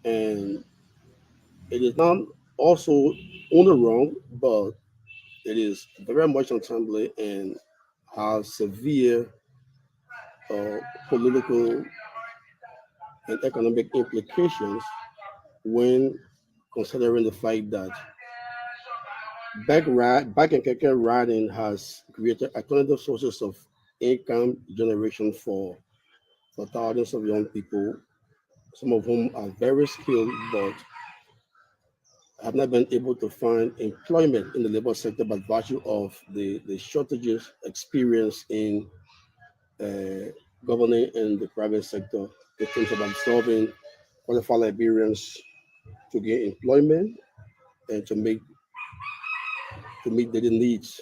And it is not also only wrong, but it is very much untimely and has severe uh, political and economic implications when considering the fact that bike and keke riding has created alternative sources of income generation for thousands of young people, some of whom are very skilled but have not been able to find employment in the labor sector by virtue of the shortages experienced in uh, governing in the private sector in terms of absorbing qualified Liberians to gain employment and to meet daily needs.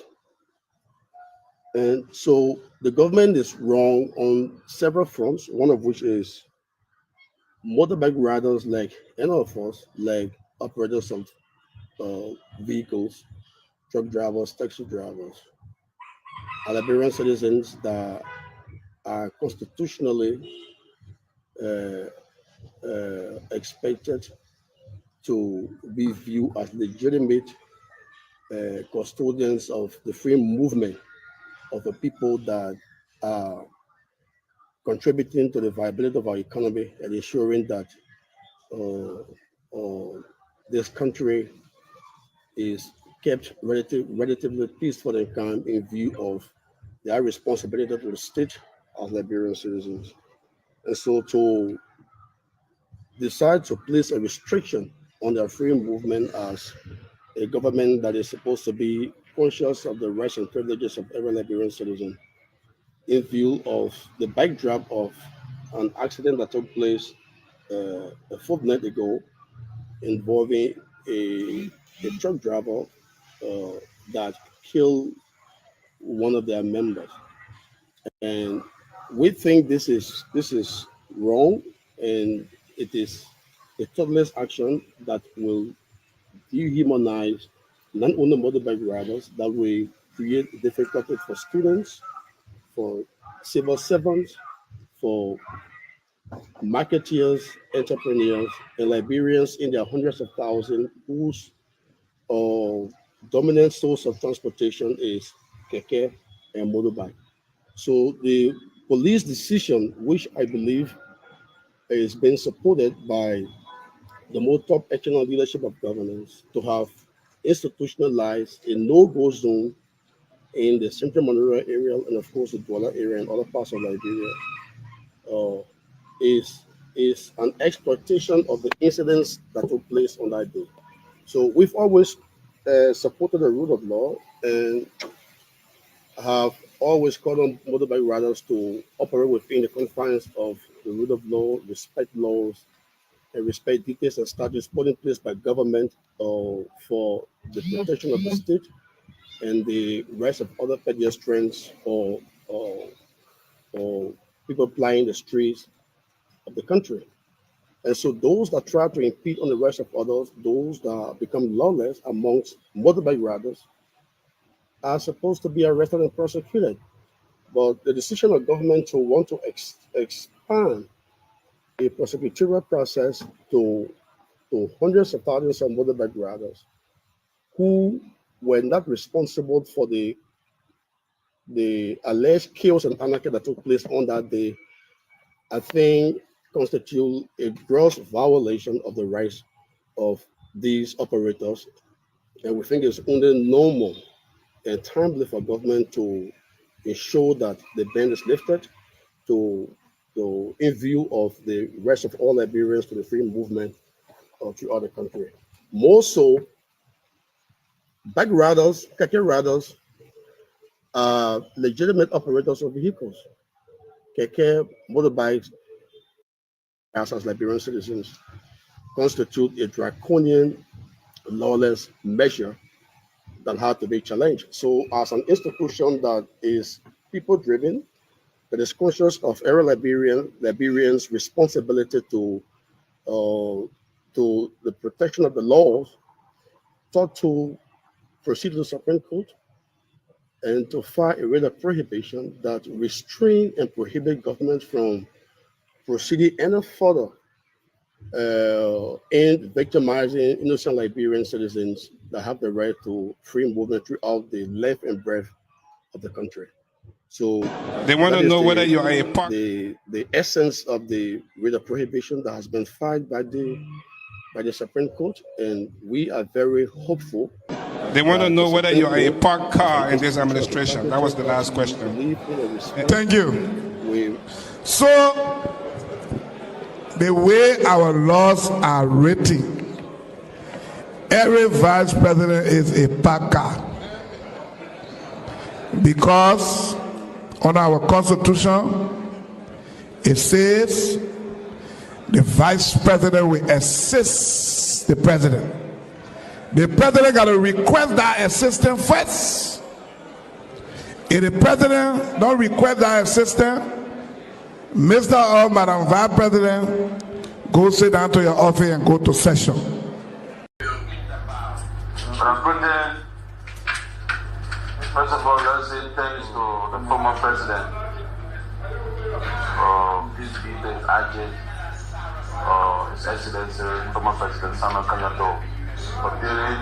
And so the government is wrong on several fronts, one of which is motorbike riders like any of us, like operators of vehicles, truck drivers, taxi drivers, are Liberian citizens that are constitutionally uh, expected to be viewed as legitimate custodians of the free movement of the people that are contributing to the viability of our economy and ensuring that uh, uh, this country is kept relatively peaceful and calm in view of their responsibility to the state as Liberian citizens. And so to decide to place a restriction on their free movement as a government that is supposed to be conscious of the rights and privileges of every Liberian citizen in view of the backdrop of an accident that took place a fortnight ago involving a truck driver uh, that killed one of their members. And we think this is wrong, and it is a thoughtless action that will dehumanize not only motorbike riders, that will create difficulty for students, for civil servants, for marketeers, entrepreneurs, and Liberians in their hundreds of thousands whose uh, dominant source of transportation is keke and motorbike. So the police decision, which I believe is being supported by the more top echelon leadership of governance, to have institutionalized a no-go zone in the central Monrovia area and of course the Douala area and other parts of Liberia, uh, is is an exploitation of the incidents that took place on that day. So we've always supported the rule of law and have always called on motorbike riders to operate within the confines of the rule of law, respect laws, and respect dictates and statutes put in place by government for the protection of the state and the rights of other pedestrians or people plying the streets of the country. And so those that try to impede on the rights of others, those that become lawless amongst motorbike riders, are supposed to be arrested and prosecuted. But the decision of government to want to expand a prosecutorial process to hundreds of thousands of motorbike riders who were not responsible for the alleged chaos and anarchy that took place on that day, I think constitute a gross violation of the rights of these operators. And we think it's only normal and timely for government to ensure that the ban is lifted to, in view of the rest of all Liberians to the free movement throughout the country. More so, bike riders, keke riders are legitimate operators of vehicles. Keke, motorbikes, as Liberian citizens, constitute a draconian, lawless measure that had to be challenged. So, as an institution that is people driven, that is conscious of every Liberian's responsibility uh, to the protection of the laws, sought to proceed to the Supreme Court and to file a writ of prohibition that restrain and prohibit government from proceeding any further and victimizing innocent Liberian citizens that have the right to free movement throughout the length and breadth of the country. So They want that to is know whether you are a part. the essence of the writ of prohibition that has been filed by the Supreme Court, and we are very hopeful. They want to know whether you are a parked car in this Constitution administration. That was the last question. believe in a respect. Thank you. We So, the way our laws are written, every vice president is a packer. Because on our constitution, it says the vice president will assist the president. The president got to request that assistance first. If the president don't request that assistance, Mr. or Madam Vice President, go sit down to your office and go to session. First of all, let's say thanks to the former president for this debate agent, His Excellency, former President Samuel Kanyado, for building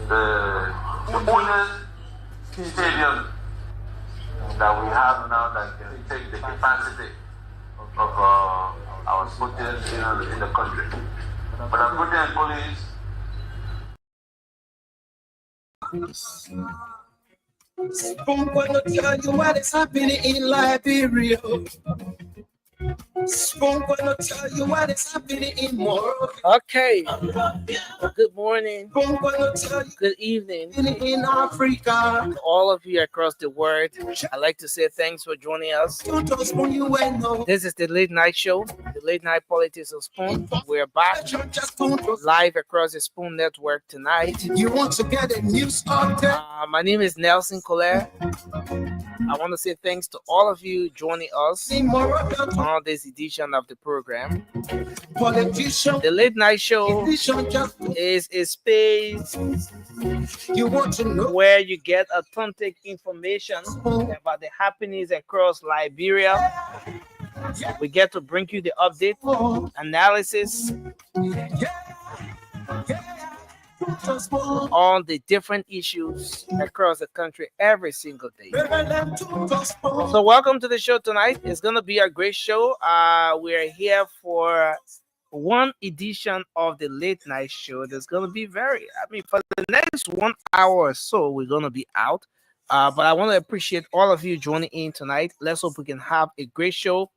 the oldest stadium that we have now that can take the capacity of our sports in the country. But I'm putting in police. Spoon gonna tell you what is happening in Liberia. Spoon gonna tell you what is happening in Morocco. Okay. Good morning. Spoon gonna tell you Good evening. in Africa. To all of you across the world, I'd like to say thanks for joining us. Spoon, you ain't know. This is the Late Night Show, the Late Night Politics of Spoon. We're back Spoon, live across the Spoon Network tonight. you want to get a news update? My name is Nelson Colette. I want to say thanks to all of you joining us In Morocco, on this edition of the program. politician. The Late Night Show Politician just is a space you want to know. where you get authentic information about the happenings across Liberia. We get to bring you the update, analysis on the different issues across the country every single day. So welcome to the show tonight. It's going to be a great show. We are here for one edition of the Late Night Show. There's going to be for the next 1 hour or so, we're going to be out. But I want to appreciate all of you joining in tonight. Let's hope we can have a great show.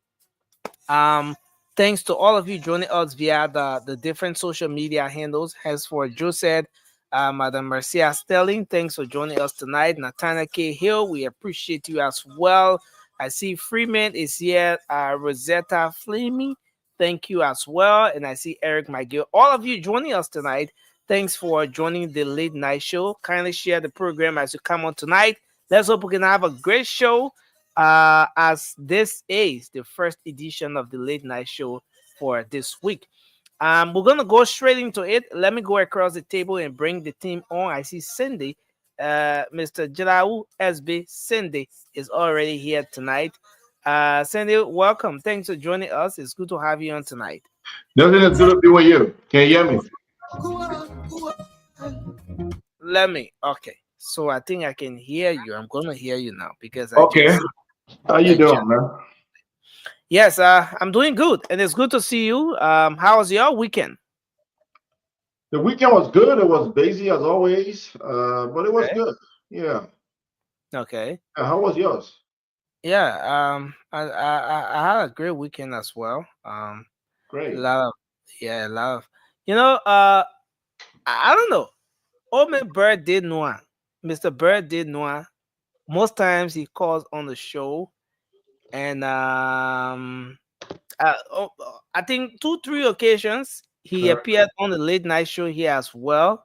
Thanks to all of you joining us via the different social media handles. As for Joe said, Madam Marcia Sterling, thanks for joining us tonight. Nathaniel K. Hill, we appreciate you as well. I see Freeman is here. Rosetta Flamey, thank you as well. And I see Eric McGill. All of you joining us tonight, thanks for joining the Late Night Show. Kindly share the program as you come on tonight. Let's hope we can have a great show. As this is the first edition of the Late Night Show for this week. We're going to go straight into it. Let me go across the table and bring the team on. I see Cindy, Mr. Jirau SB Cindy is already here tonight. Cindy, welcome. Thanks for joining us. It's good to have you on tonight. Nothing to do to be with you. Can you hear me? Okay. So I think I can hear you. I'm going to hear you now because How you doing, man? Yes, I'm doing good, and it's good to see you. How was your weekend? The weekend was good. It was busy as always, but it was good. Yeah. Okay. How was yours? Yeah. I had a great weekend as well. Great. A lot of. I don't know. Old Bird did know. Mr. Bird did know. Most times he calls on the show, and I think 2-3 occasions he appeared on the Late Night Show here as well.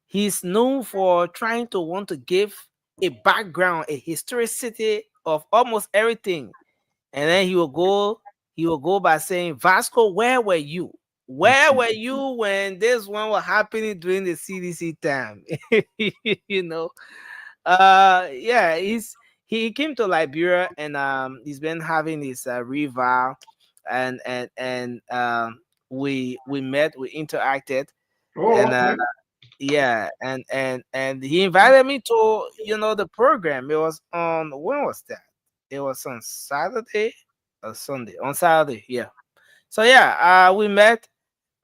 He's known for trying to want to give a background, a historicity of almost everything, and then he will go by saying, "Vasco, where were you? Where were you when this one was happening during the CDC time?" he came to Liberia, and he's been having his reval, and we met, we interacted, Oh, and okay. yeah, and he invited me to, the program. It was on, when was that? It was on Saturday or Sunday. On Saturday, yeah. So yeah, we met,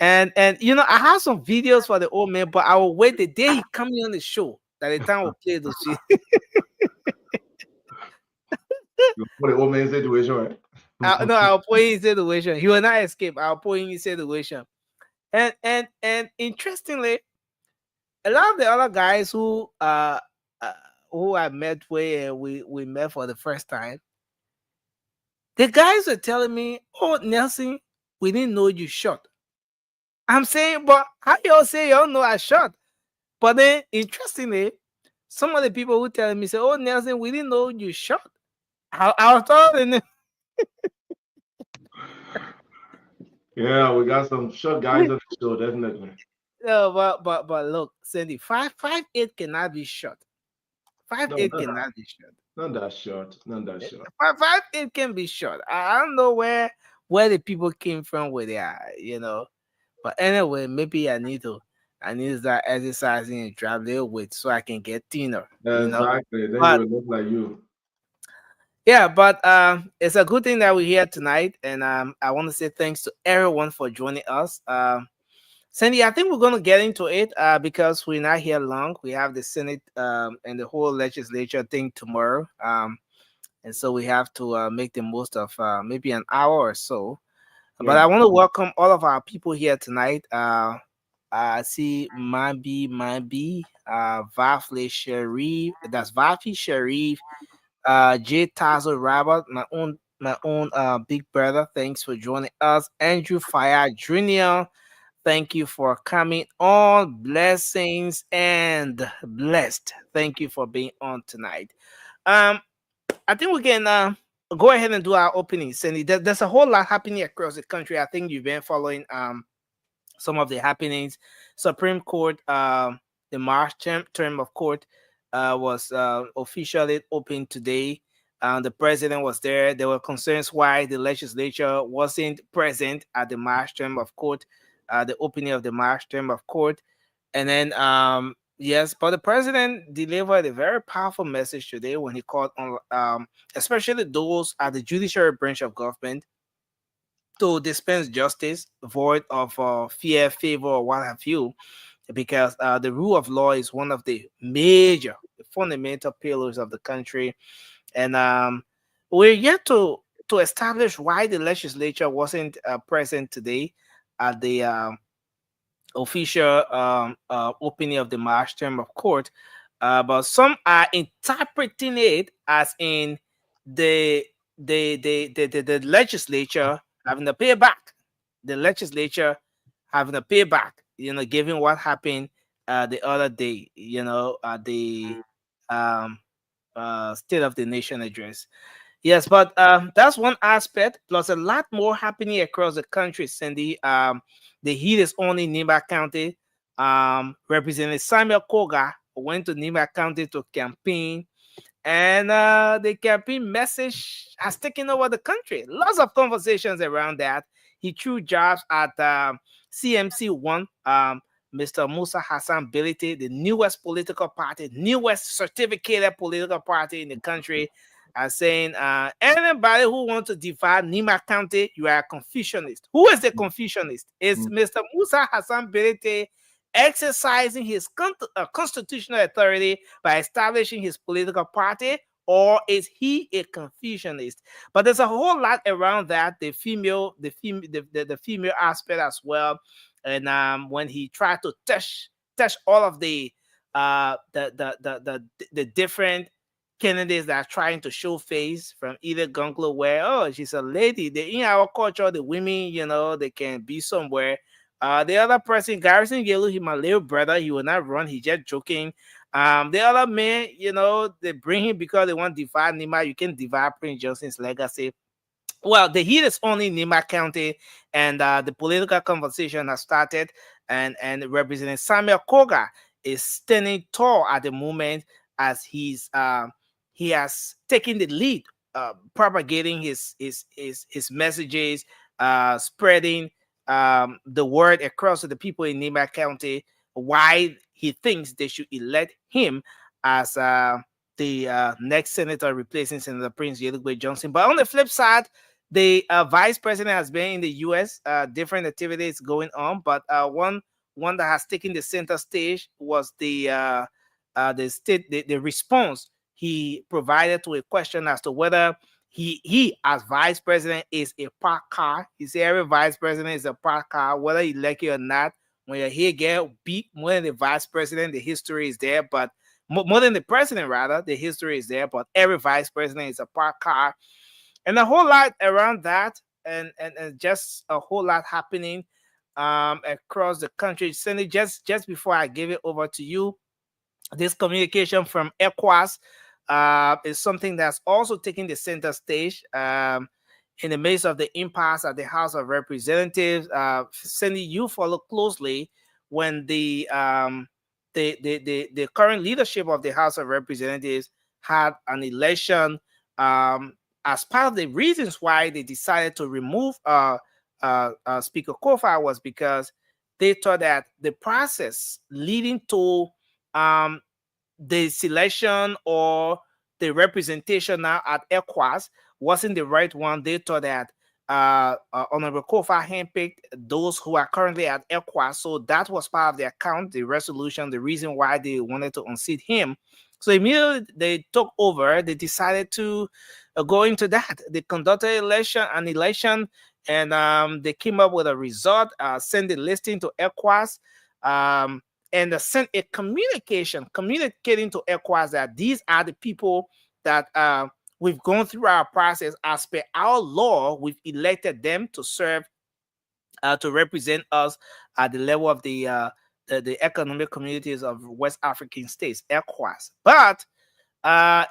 and I have some videos for the old man, but I will wait the day he coming on the show. That the time will play those shit. For the old man situation, right? No, I'll put him in situation. He will not escape. I'll put him in situation. And interestingly, a lot of the other guys uh who I met with, we met for the first time, the guys are telling me, "Oh, Nelson, we didn't know you shot." I'm saying, but how y'all say y'all know I shot? But then, interestingly, some of the people who tell me say, "Oh, Nelson, we didn't know you shot." I was telling Yeah, we got some short guys on the show, definitely. no, but look, Cindy, 5'8" cannot be shot. Five No, eight not, cannot be shot. not that short. Not that short. 5'8" can be shot. I don't know where the people came from with that. But anyway, maybe I need to start exercising and drop little weight so I can get thinner. Exactly. Then you But will look like you. yeah, but it's a good thing that we're here tonight, and I want to say thanks to everyone for joining us. Sandy, I think we're going to get into it because we're not here long. We have the Senate and the whole legislature thing tomorrow. And so we have to make the most of maybe an hour or so. But Yeah. I want to welcome all of our people here tonight. I see Mambi, Vafle Sharif, that's Vafi Sharif, J Tazo Robert, my own big brother. Thanks for joining us. Andrew Fire Jr., thank you for coming on. Blessings and blessed. Thank you for being on tonight. Um, I think we can go ahead and do our opening. Sandy, there's a whole lot happening across the country. I think you've been following some of the happenings. Supreme Court, the March term of court was officially opened today. The president was there. There were concerns why the legislature wasn't present at the March term of court, the opening of the March term of court. And then, yes, but the president delivered a very powerful message today when he called on, especially those at the judiciary branch of government, to dispense justice, void of fear, favor, or what have you, because the rule of law is one of the major, fundamental pillars of the country. And we're yet to establish why the legislature wasn't present today at the official opening of the March term of court. But some are interpreting it as in the the legislature having to pay back. The legislature having to pay back, given what happened the other day, the um, State of the Nation address. Yes, but that's one aspect. Plus, a lot more happening across the country, Cindy. The heat is on in Nima County. Representative Samuel Koga went to Nima County to campaign, and the campaign message has taken over the country. Lots of conversations around that. He threw jobs at CMC One, Mr. Musa Hassan Bility, the newest political party, newest certificated political party in the country, saying anybody who wants to divide Nima County, you are a Confucianist. Who is the Confucianist? It's Mr. Musa Hassan Bility exercising his constitutional authority by establishing his political party, or is he a Confucianist? But there's a whole lot around that, the female aspect as well. And when he tried to touch all of the different candidates that are trying to show face, from either Gunglo, where, oh, she's a lady. In our culture, the women, they can be somewhere. The other person, Garrison Yellow, he my little brother. He will not run. He's just joking. The other man, they bring him because they want to divide Nima. You can divide Prince Johnson's legacy. Well, the heat is only in Nima County, and the political conversation has started. And Representative Samuel Koga is standing tall at the moment, as he has taken the lead, propagating his messages, spreading the word across to the people in Nima County why he thinks they should elect him as the next senator replacing Senator Prince Yelugbe Johnson. But on the flip side, the vice president has been in the U.S. Different activities going on, but one that has taken the center stage was the response he provided to a question as to whether he as vice president is a parked car. He said every vice president is a parked car, whether you like it or not. When you're here get beat more than the vice president, the history is there, but more than the president, rather, the history is there, but every vice president is a parked car. And a whole lot around that, and just a whole lot happening across the country. Cindy, just before I give it over to you, this communication from ECOWAS is something that's also taking the center stage in the midst of the impasse at the House of Representatives. Cindy, you follow closely when the current leadership of the House of Representatives had an election. As part of the reasons why they decided to remove Speaker Kofa was because they thought that the process leading to the selection or the representation now at ECOWAS wasn't the right one. They thought that Honorable Kofa handpicked those who are currently at ECOWAS, so that was part of the account, the resolution, the reason why they wanted to unseat him. So immediately they took over, they decided to go into that. They conducted an election, and they came up with a result, sent the listing to ECOWAS, and sent a communicating to ECOWAS that these are the people that we've gone through our process. As per our law, we've elected them to serve, to represent us at the level of the economic communities of West African states, ECOWAS. But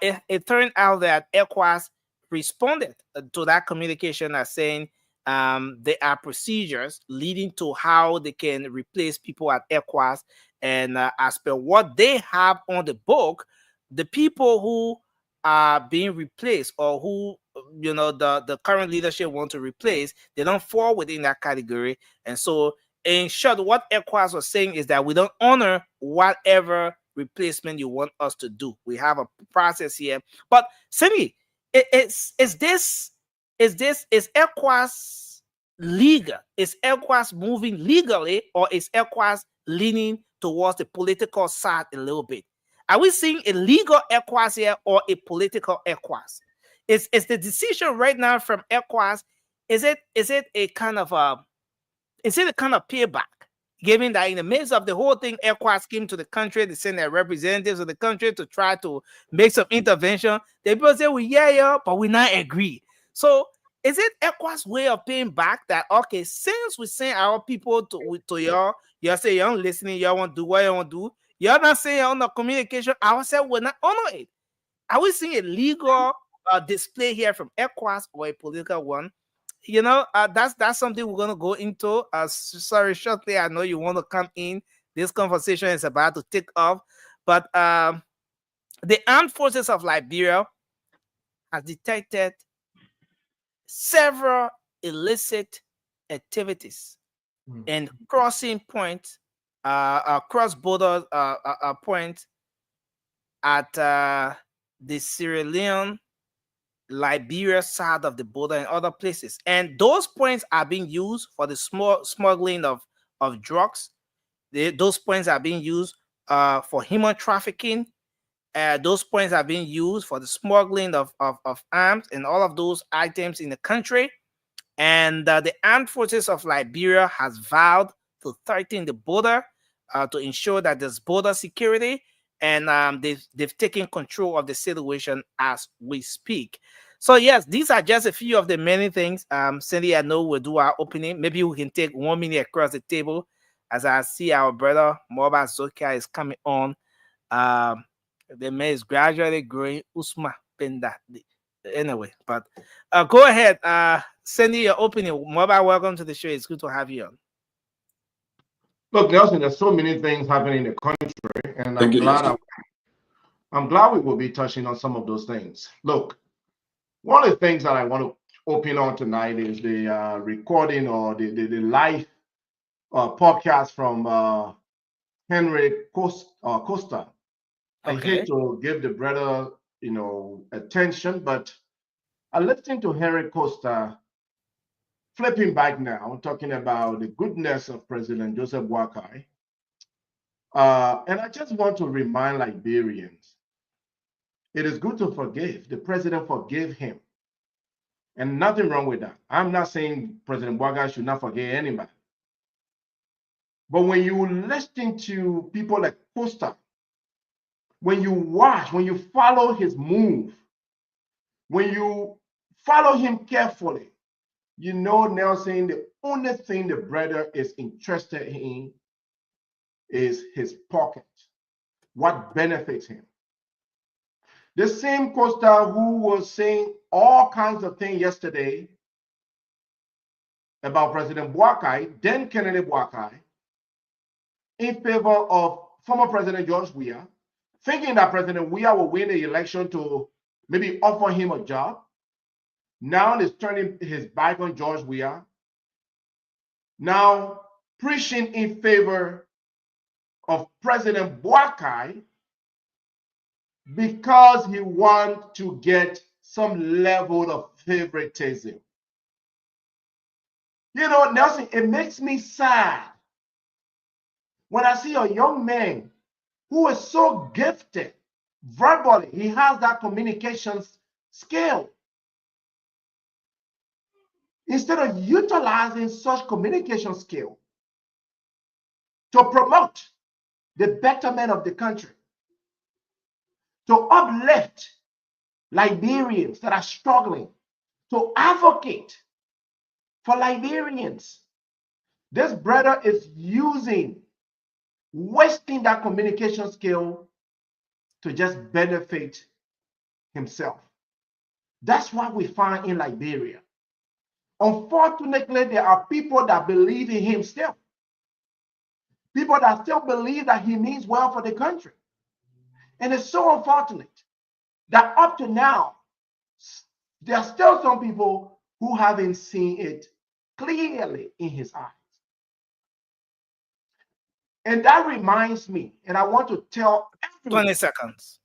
it turned out that ECOWAS responded to that communication as saying there are procedures leading to how they can replace people at ECOWAS. And as per what they have on the book, the people who are being replaced or who, the current leadership want to replace, they don't fall within that category. And so, in short, what ECOWAS was saying is that we don't honor whatever replacement you want us to do. We have a process here. But Cindy, is ECOWAS legal? Is ECOWAS moving legally, or is ECOWAS leaning towards the political side a little bit? Are we seeing a legal ECOWAS here or a political ECOWAS? Is the decision right now from ECOWAS, is it a kind of payback, given that in the midst of the whole thing, ECOWAS came to the country, they sent their representatives of the country to try to make some intervention. The people say, well, yeah, but we not agree. So is it ECOWAS' way of paying back that, okay, since we send our people to y'all, y'all say y'all listening, y'all want to do what y'all want to do, y'all not saying on the communication, ourselves will not honor it. Are we seeing a legal display here from ECOWAS or a political one? That's something we're going to go into. Sorry, shortly, I know you want to come in. This conversation is about to take off. But the armed forces of Liberia has detected several illicit activities and crossing points, cross-border points at the Sierra Leone, Liberia side of the border and other places. And those points are being used for the smuggling of drugs. Those points are being used for human trafficking. Those points are being used for the smuggling of arms and all of those items in the country. And the armed forces of Liberia has vowed to threaten the border to ensure that there's border security. And they've taken control of the situation as we speak. So yes, these are just a few of the many things. Cindy, I know we'll do our opening. Maybe we can take 1 minute across the table as I see our brother Moba Zokia is coming on. The man is gradually growing Usma Penda. Anyway, but go ahead. Cindy, your opening. Moba, welcome to the show. It's good to have you on. Look, Nelson, there's so many things happening in the country, and I'm I'm glad we will be touching on some of those things. Look, one of the things that I want to open on tonight is the recording or the live podcast from Henry Costa. I hate to give the brother, attention, but I listened to Henry Costa flipping back now, talking about the goodness of President Joseph Boakai. And I just want to remind Liberians, it is good to forgive. The president forgave him. And nothing wrong with that. I'm not saying President Boakai should not forgive anybody. But when you listen to people like Costa, when you watch, when you follow his move, when you follow him carefully, you know Nelson, the only thing the brother is interested in is his pocket, what benefits him. The same Costa who was saying all kinds of things yesterday about President Boakai, then Kennedy Boakai, in favor of former President George Weah, thinking that President Weah will win the election to maybe offer him a job. Now he's turning his back on George Weah. Now preaching in favor of President Boakai because he wants to get some level of favoritism. You know, Nelson, it makes me sad when I see a young man who is so gifted verbally. He has that communications skill. Instead of utilizing such communication skill to promote the betterment of the country, to uplift Liberians that are struggling, to advocate for Liberians, this brother is wasting that communication skill to just benefit himself. That's what we find in Liberia. Unfortunately, there are people that believe in him still. People that still believe that he means well for the country. And it's so unfortunate that up to now, there are still some people who haven't seen it clearly in his eyes. And that reminds me, and I want to tell everyone. 20 seconds.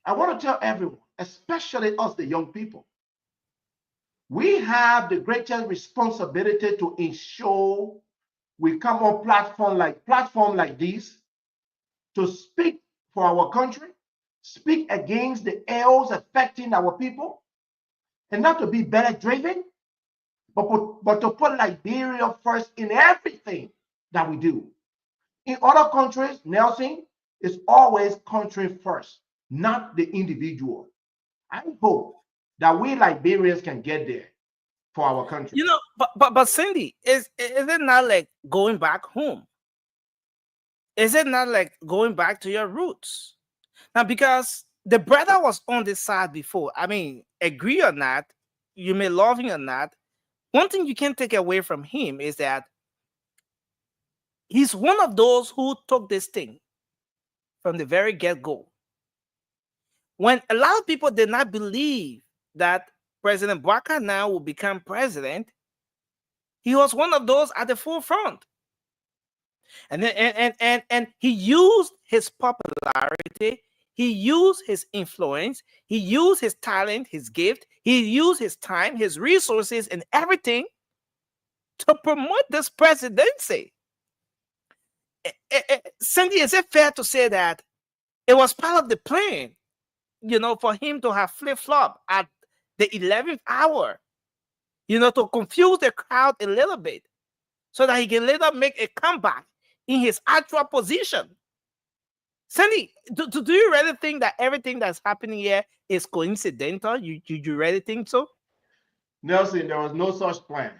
I want to tell everyone, especially us, the young people, we have the greatest responsibility to ensure we come on platform like this to speak for our country, speak against the ills affecting our people, and not to be better driven, but to put Liberia first in everything that we do. In other countries, Nelson, is always country first, not the individual. I hope that we Liberians can get there for our country. You know, but Cindy, is it not like going back home? Is it not like going back to your roots? Now, because the brother was on this side before. I mean, agree or not, you may love him or not. One thing you can't take away from him is that he's one of those who took this thing from the very get-go. When a lot of people did not believe that President Boakai now will become president, he was one of those at the forefront. And he used his popularity, he used his influence, he used his talent, his gift, he used his time, his resources, and everything to promote this presidency. Cindy, is it fair to say that it was part of the plan, you know, for him to have flip-flop at the 11th hour, you know, to confuse the crowd a little bit so that he can later make a comeback in his actual position? Cindy, do you really think that everything that's happening here is coincidental? You really think so? Nelson, there was no such plan.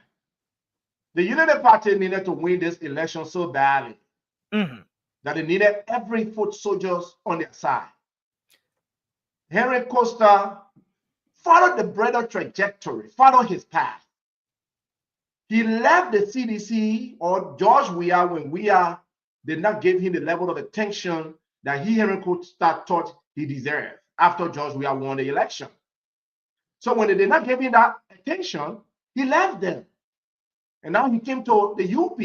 The Unity Party needed to win this election so badly that they needed every foot soldiers on their side. Henry Costa followed the brother trajectory, followed his path. He left the CDC or George Weah when Weah did not give him the level of attention that Henry Costa thought he deserved after George Weah won the election. So when they did not give him that attention, he left them. And now he came to the UP,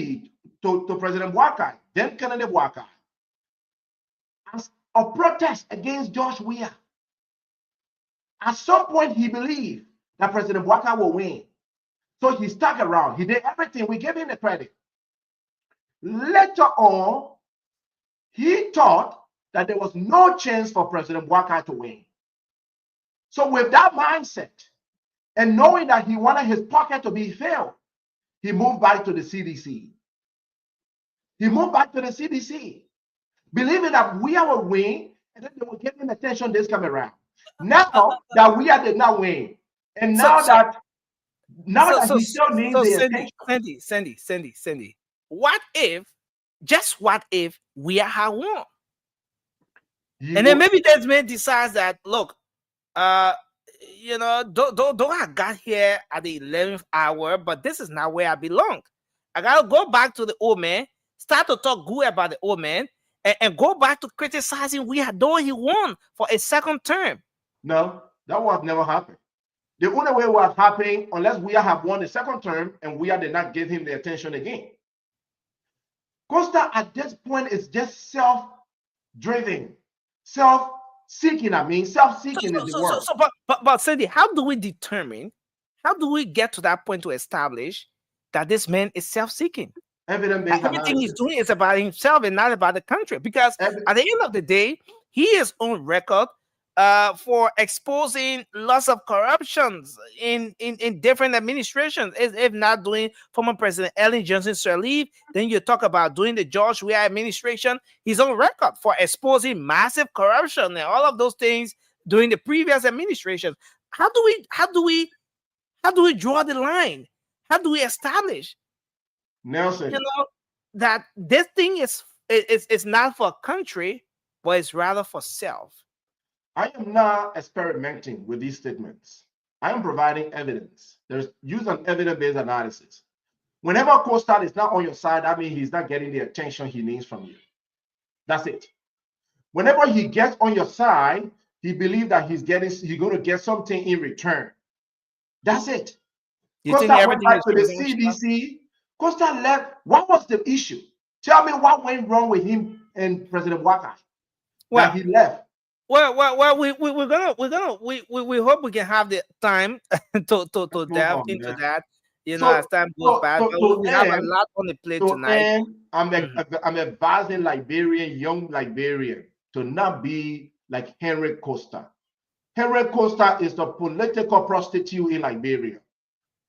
to President Boakai, then Kennedy Boakai, as a protest against George Weah. At some point, he believed that President Boakai will win. So he stuck around. He did everything. We gave him the credit. Later on, he thought that there was no chance for President Boakai to win. So with that mindset, and knowing that he wanted his pocket to be filled, he moved back to the CDC. He moved back to the CDC, believing that Weah will win, and then they will give him attention this time around. Now that Weah did not win, and now that he still needs the attention. Sandy, what if, just what if Weah had won? And then maybe that man decides that, look, you know, though I got here at the 11th hour, but this is not where I belong. I gotta go back to the old man, start to talk good about the old man, and go back to criticizing Weah, though he won for a second term. No, that would have never happened. The only way it was happening, unless Weah have won the second term and Weah did not give him the attention again. Costa at this point is just self-driven, self-seeking. I mean, self-seeking is the word. But Sandy, how do we get to that point to establish that this man is self-seeking? Everything he's doing is about himself and not about the country. Because at the end of the day, he is on record for exposing lots of corruptions in different administrations. If not doing former President Ellen Johnson Sirleaf, then you talk about doing the George Weah administration. He's on record for exposing massive corruption and all of those things during the previous administration. How do we draw the line? How do we establish, Nelson, you know, that this thing is not for country, but it's rather for self? I am not experimenting with these statements. I am providing evidence. There's use an evidence-based analysis. Whenever Costa is not on your side, that means he's not getting the attention he needs from you. That's it. Whenever he gets on your side, he believes that he's going to get something in return. That's it. Costa went back to the CDC. Costa left. What was the issue? Tell me what went wrong with him and President Boakai that he left. Well, we hope we can have the time to delve into that, you know, as time goes by. But we have a lot on the plate tonight. I'm advising young Liberian, to not be like Henry Costa. Henry Costa is the political prostitute in Liberia.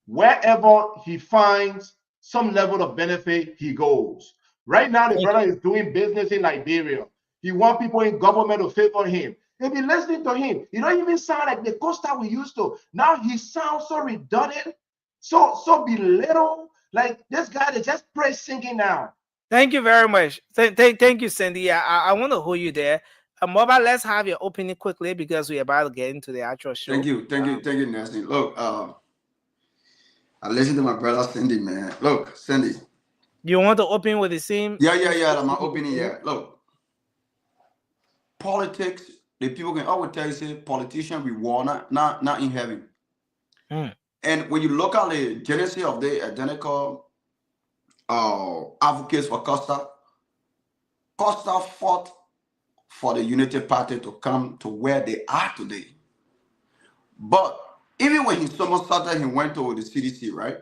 Wherever he finds some level of benefit, he goes. Right now, the brother is doing business in Liberia. He wants people in government to favor him. If you listening to him, he don't even sound like the Costa we used to. Now he sounds so redundant, so belittled. Like this guy that just praise singing now. Thank you very much. Thank you, Sandy. I want to hold you there. Mobile, let's have your opinion quickly because we're about to get into the actual show. Thank you, Nelson. Look, I listen to my brother Sandy, man. Look, Sandy. You want to open with the same? Yeah. My opinion, yeah. Look, politics, the people can always tell you, say, politicians we war not in heaven. And when you look at the genesis of the identical advocates for Costa fought for the Unity Party to come to where they are today. But even when he started, he went to the CDC, right?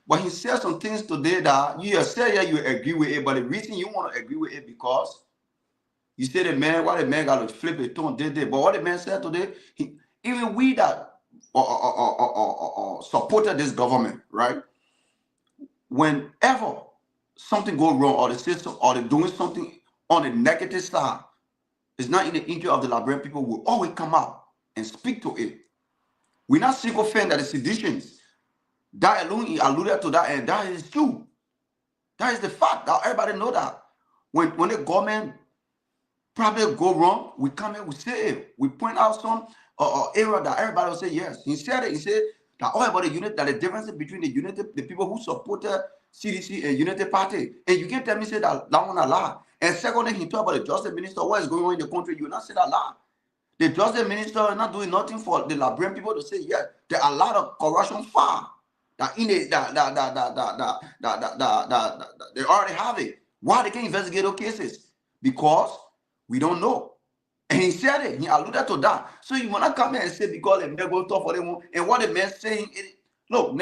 But he said some things today that you say you agree with it, but the reason you want to agree with it because you say the man got to flip it on did. But what the man said today, even we that supported this government, right? Whenever something goes wrong or the system or they're doing something on the negative side, it's not in the interest of the Liberian people, will always come out and speak to it. We're not single fan that the seditions. That alone he alluded to that, and that is true. That is the fact that everybody know that. When the government probably go wrong, we come here, we say it. We point out some area that everybody will say yes. He said it. He said that all about the unit, that the difference between the people who supported CDC and Unity Party. And you can't tell me say that one a lie. And secondly, he talked about the justice minister, what is going on in the country. You will not say that lie. The justice minister is not doing nothing for the Liberian people to say, yes, there are a lot of corruption far. That in it, they already have it. Why they can't investigate those cases? Because we don't know. And he said it. He alluded to that. So you wanna come here and say because the man go talk for them, and what the man saying? Look,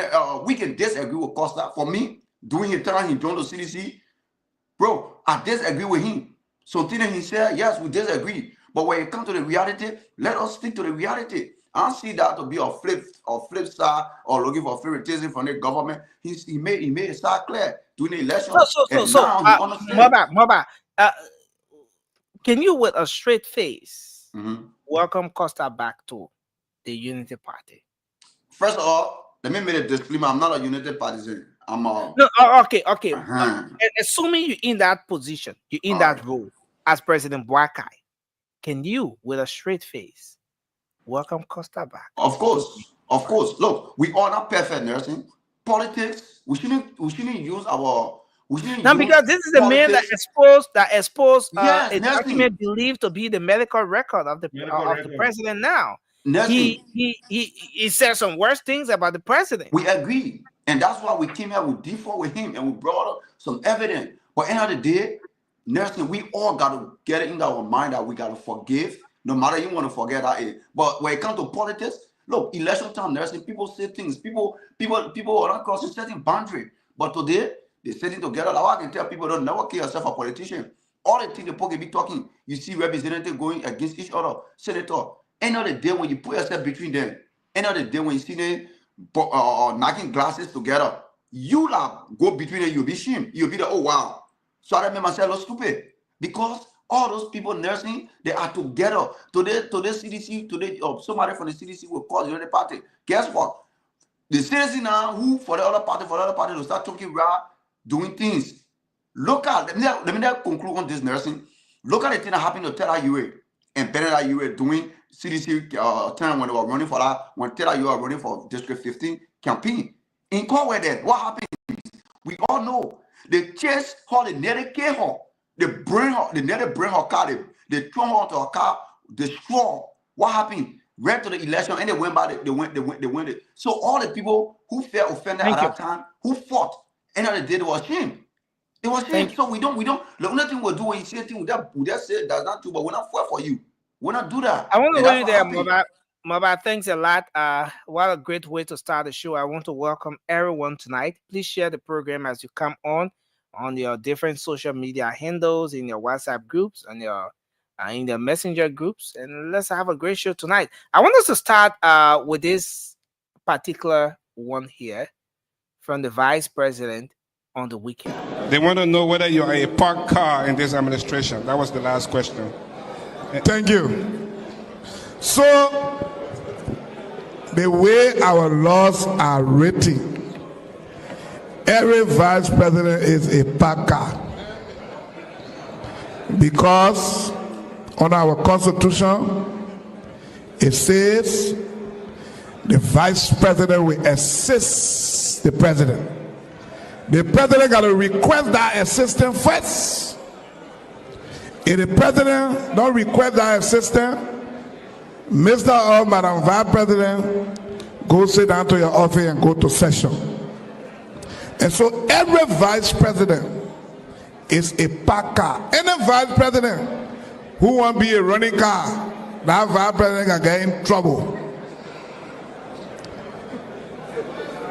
we can disagree with Costa. For me, doing his time, he joined the CDC, bro. I disagree with him. So then he said, yes, we disagree. But when it comes to the reality, let us stick to the reality. I don't see that to be a flip side or looking for favoritism from the government. He made it start clear during the election. Moba, can you with a straight face welcome Costa back to the Unity Party? First of all, let me make a disclaimer. I'm not a Unity partisan. I'm a okay. Assuming you're in that position, you're in that role as President Boakai, can you with a straight face welcome Costa back? Of course. Look, we are not perfect, nursing. Politics, we shouldn't use our. Because this is the man that exposed yes, a document believed to be the medical record of the president. Now he said some worse things about the president. We agree, and that's why we came here with D4 with him, and we brought up some evidence. But end of the day, nursing, we all got to get it in our mind that we got to forgive. No matter you want to forget that is. But when it comes to politics, look, election time, nursing, people say things. People are not crossing certain boundary. But today, they're sitting together. Now I can tell people don't never kill yourself a politician. All the things the people can be talking, you see representatives going against each other. Senator, end of the day when you put yourself between them, end of the day when you see them knocking glasses together, you go between them, you'll be shamed. You'll be like, oh wow. So I remember myself look stupid. Because all those people nursing, they are together. Today CDC, somebody from the CDC will call the other party. Guess what? The citizen now, who for the other party will start talking right, doing things. Look at, let me conclude on this nursing. Look at the thing that happened to Tella UA and Benedict UA doing CDC time when they were running for that, when Tella UA were running for District 15 campaign. In Conway then, what happened? We all know. They chased her, they nearly killed her. They nearly bring her car, they throw her onto her car, destroy. What happened? Went to the election and they went by they went it. So all the people who felt offended at that time, who fought, end of the day, they were ashamed. It was ashamed. So we don't, the only thing we'll do when you say things we just say that's not true, but we're not fight for you. We're not do that. I want to go in there, Moba. Thanks a lot. What a great way to start the show. I want to welcome everyone tonight. Please share the program as you come on your different social media handles, in your WhatsApp groups, and your in the messenger groups, and let's have a great show tonight. I want us to start with this particular one here from the vice president on the weekend. They want to know whether you are a parked car in this administration. That was the last question. Thank you. So, the way our laws are written, every vice president is a parked car. Because on our constitution, it says the vice president will assist the president. The president got to request that assistance first. If the president don't request that assistance, Mr. or Madam Vice President, go sit down to your office and go to session. And so every vice president is a parked car. Any vice president who want to be a running car, that vice president can get in trouble.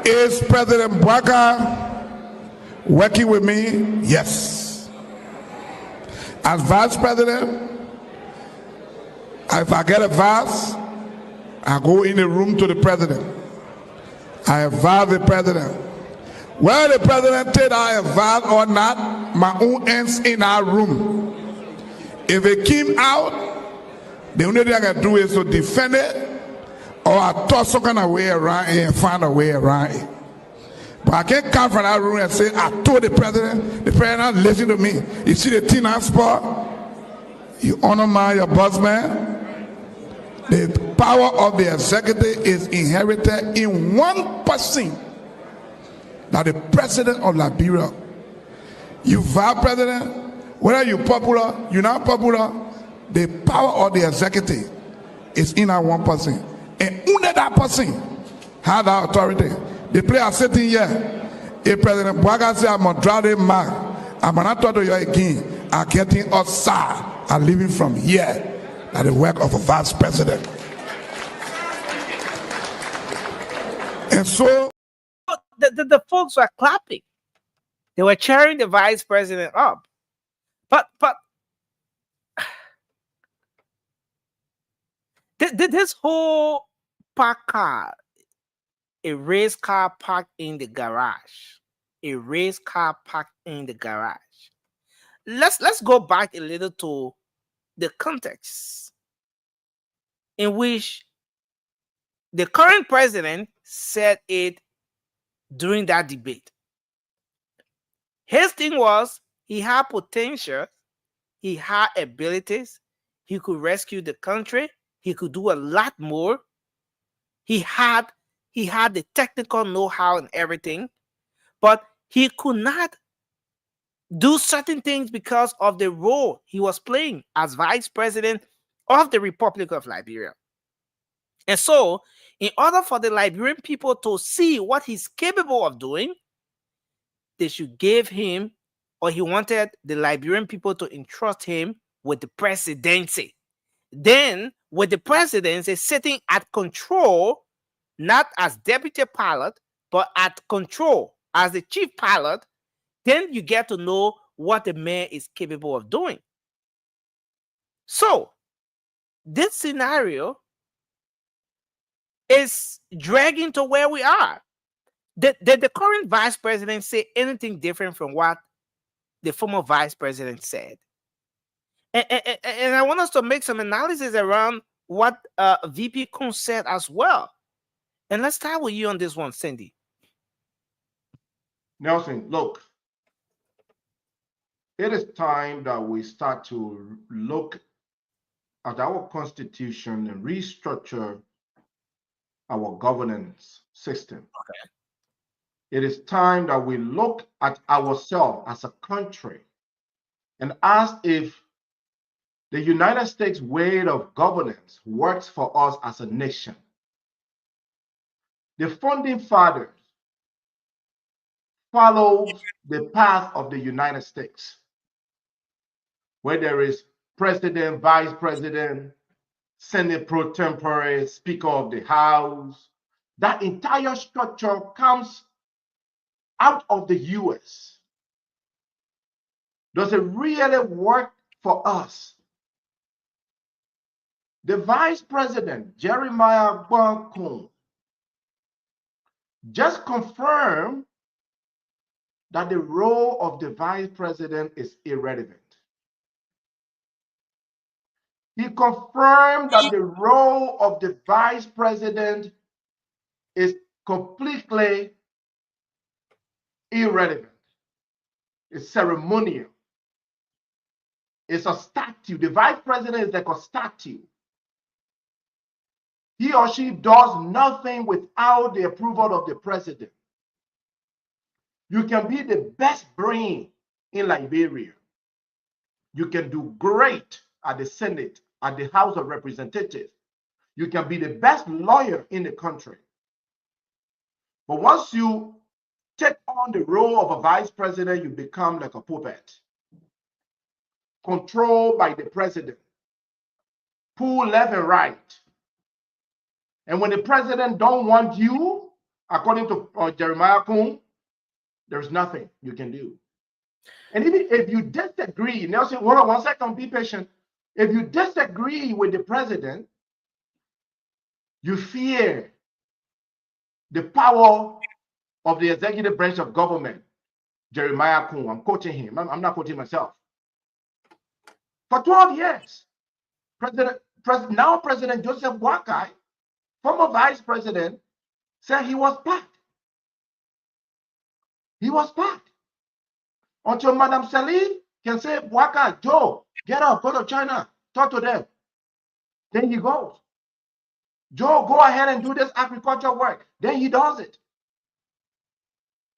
Is President Boakai working with me? Yes. As vice president, if I get advice, I go in the room to the president. I advise the president. Whether the president take our advice or not, my own ends in our room. If it came out, the only thing I can do is to defend it, or I toss some kind of way around it and find a way around it. But I can't come from that room and say, I told the president listen to me. You see the thing I spot? You honor your boss man. The power of the executive is inherited in one person. That the president of Liberia, you vice president, whether you're popular, you're not popular, the power of the executive is in our one person. And only that person had the authority. The player sitting here, if President Bwaga says, I'm going to draw the mark, I'm going to talk to you again, are getting outside and leaving from here at the work of a vice president. And so the folks were clapping. They were cheering the vice president up. But this whole park car, a race car parked in the garage, a race car parked in the garage. Let's go back a little to the context in which the current president said it during that debate. His thing was he had potential, he had abilities, he could rescue the country, he could do a lot more. He had the technical know-how and everything, but he could not do certain things because of the role he was playing as vice president of the Republic of Liberia. And so, in order for the Liberian people to see what he's capable of doing, they should give him, or he wanted the Liberian people to entrust him with the presidency. Then, with the presidency sitting at control, not as deputy pilot, but at control as the chief pilot, then you get to know what the man is capable of doing. So, this scenario is dragging to where we are. Did the current vice president say anything different from what the former vice president said? And I want us to make some analysis around what VP Kun said as well. And let's start with you on this one, Cindy. Nelson, look, it is time that we start to look at our constitution and restructure our governance system. Okay. It is time that we look at ourselves as a country and ask if the United States way of governance works for us as a nation. The founding fathers followed the path of the United States, where there is president, vice president, Senate pro tempore, Speaker of the House. That entire structure comes out of the US. Does it really work for us? The vice president, Jeremiah Gbankun, just confirmed that the role of the vice president is irrelevant. He confirmed that the role of the vice president is completely irrelevant. It's ceremonial. It's a statue. The vice president is like a statue. He or she does nothing without the approval of the president. You can be the best brain in Liberia. You can do great at the Senate, at the House of Representatives. You can be the best lawyer in the country. But once you take on the role of a vice president, you become like a puppet, controlled by the president, pull left and right. And when the president don't want you, according to Jeremiah Kun, there's nothing you can do. And even if you disagree, Nelson, hold on 1 second, be patient. If you disagree with the president, you fear the power of the executive branch of government. Jeremiah Kun, I'm quoting him. I'm not quoting myself. For 12 years, now President Joseph Boakai, former vice president, said he was packed. He was packed. Until Madam Salim can say, Boakai, Joe, get up, go to China, talk to them. Then he goes. Joe, go ahead and do this agriculture work. Then he does it.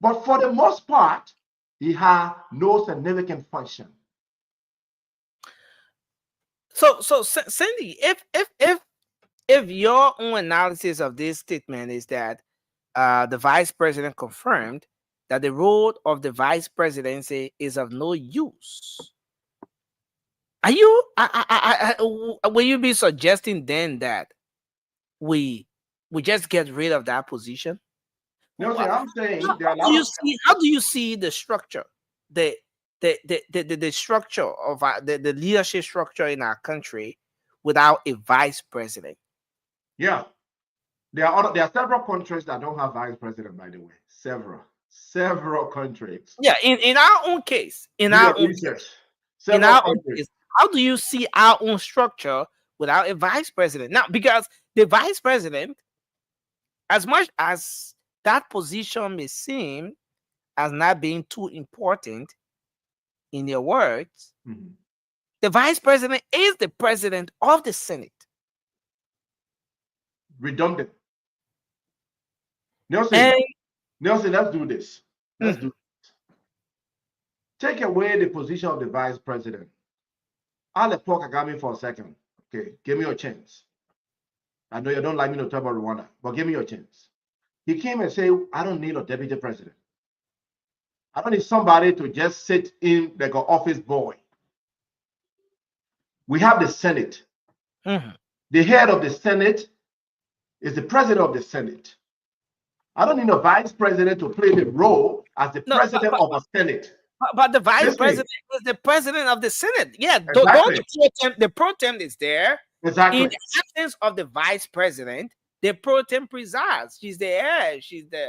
But for the most part, he had no significant function. So Cindy, if if your own analysis of this statement is that the vice president confirmed that the role of the vice presidency is of no use, are you? Will you be suggesting then that we just get rid of that position? No, see, I'm saying there are a How do lot you of see? How do you see the structure, the structure of the leadership structure in our country without a vice president? yeah. There are several countries that don't have vice president, by the way. Several countries. Yeah, in our own case, Do your research. Several countries. how do you see our own structure without a vice president? Now, because the vice president, as much as that position may seem as not being too important in your words, the vice president is the president of the Senate. Redundant. Nelson, let's do this. Let's do this. Take away the position of the vice president. I'll let Paul Kagame for a second. Okay, give me a chance. I know you don't like me to talk about Rwanda, but give me a chance. He came and said, I don't need a deputy president. I don't need somebody to just sit in like an office boy. We have the Senate. The head of the Senate is the president of the Senate. I don't need a vice president to play the role as the president of a Senate. But the vice president is the president of the Senate. Yeah, exactly. The pro tem is there. Exactly. In the absence of the vice president, the pro tem presides. She's the heir. She's the.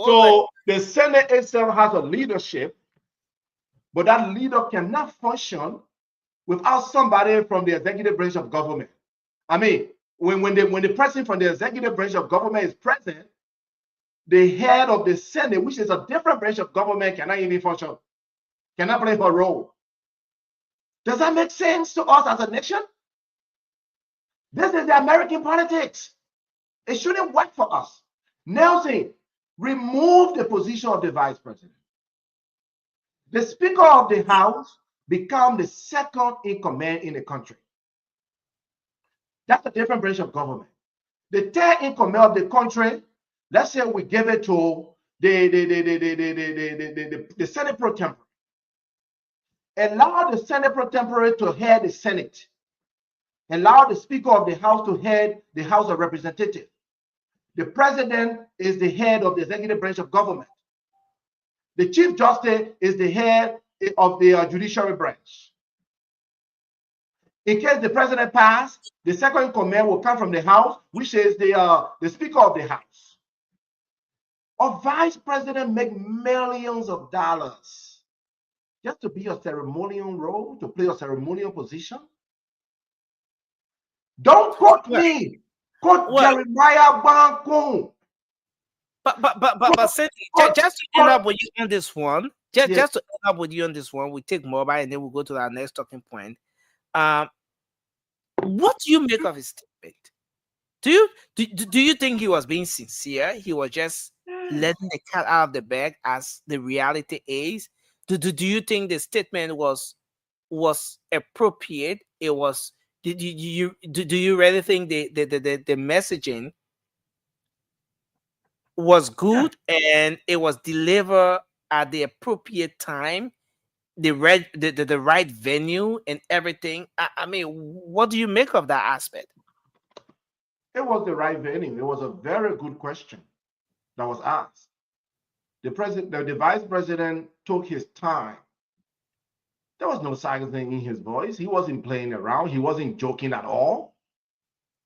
So the Senate itself has a leadership, but that leader cannot function without somebody from the executive branch of government. I mean, when the person from the executive branch of government is present, the head of the Senate, which is a different branch of government, cannot even function, cannot play her role. Does that make sense to us as a nation? This is the American politics. It shouldn't work for us. Nelson, remove the position of the vice president. The Speaker of the House become the second in command in the country. That's a different branch of government. The third in command of the country, let's say we give it to the Senate pro tempore. Allow the Senate pro tempore to head the Senate. Allow the Speaker of the House to head the House of Representatives. The president is the head of the executive branch of government. The Chief Justice is the head of the judiciary branch. In case the president passed, the second in command will come from the House, which is the Speaker of the House. A vice president make millions of dollars just to be a ceremonial role, to play a ceremonial position. Don't quote me. Quote Jeremiah Bankun. But just to end up with you on this one, just to end up with you on this one, we take mobile and then we'll go to our next talking point. What do you make of his statement? Do you think he was being sincere? He was just letting the cat out of the bag as the reality is? Do you think the statement was appropriate? It was. Do you really think the messaging was good and it was delivered at the appropriate time, the right venue and everything? I mean, what do you make of that aspect? It was the right venue. It was a very good question that was asked. The vice president took his time. There was no sarcasm in his voice. He wasn't playing around. He wasn't joking at all.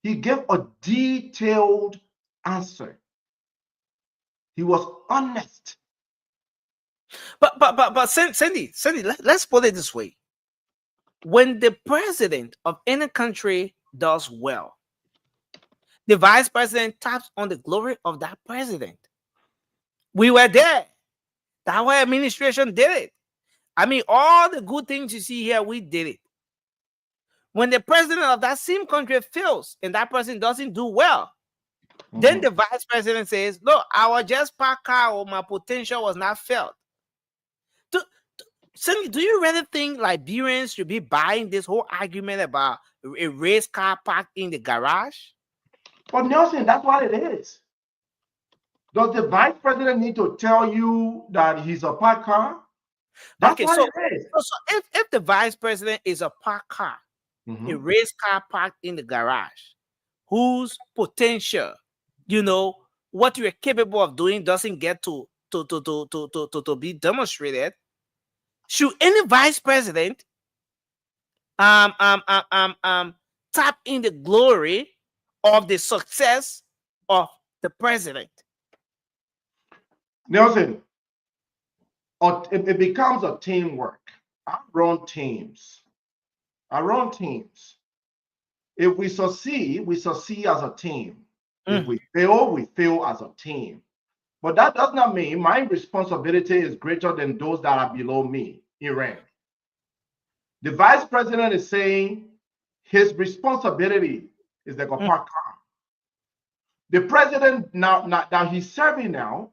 He gave a detailed answer. He was honest. But Sandy, let's put it this way. When the president of any country does well, the vice president taps on the glory of that president. We were there. Our administration did it. I mean, all the good things you see here, we did it. When the president of that same country fails and that person doesn't do well, then the vice president says, "No, I was just parked car or my potential was not felt." Cindy, do you really think Liberians should be buying this whole argument about a race car parked in the garage? But Nelson, that's what it is. Does the vice president need to tell you that he's a parked car? That's Okay, what so, it is. so if the vice president is a parked car, a race car parked in the garage, whose potential, you know, what you're capable of doing doesn't get to be demonstrated, should any vice president tap in the glory of the success of the president? Nelson, it becomes a teamwork. I run teams. If we succeed as a team. If we fail as a team. But that does not mean my responsibility is greater than those that are below me in rank. The vice president is saying his responsibility is like a parked car. The president now he's serving now,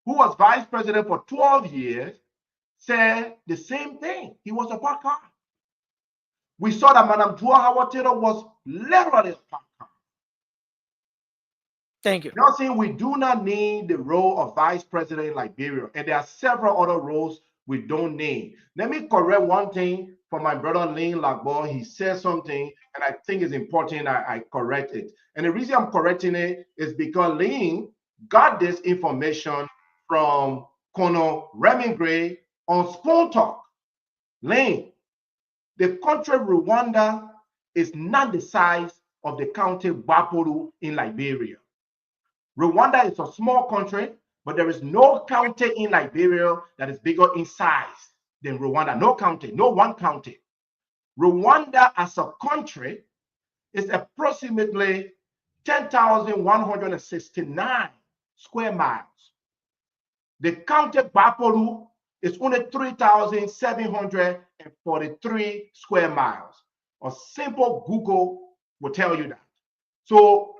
who was vice president for 12 years, said the same thing. He was a parked car. We saw that Madam Joa Howard Taylor was literally a parked car. Thank you. Now saying we do not need the role of vice president in Liberia, and there are several other roles we don't need. Let me correct one thing for my brother Lynn Lagbo. He said something, and I think it's important I correct it. And the reason I'm correcting it is because Lynn got this information from Colonel Raymond Gray on Spoon Talk. Lynn, the country Rwanda is not the size of the county Bapuru in Liberia. Rwanda is a small country, but there is no county in Liberia that is bigger in size than Rwanda. No county, no one county. Rwanda as a country is approximately 10,169 square miles. The county Bapuru is only 3,743 square miles. A simple Google will tell you that. So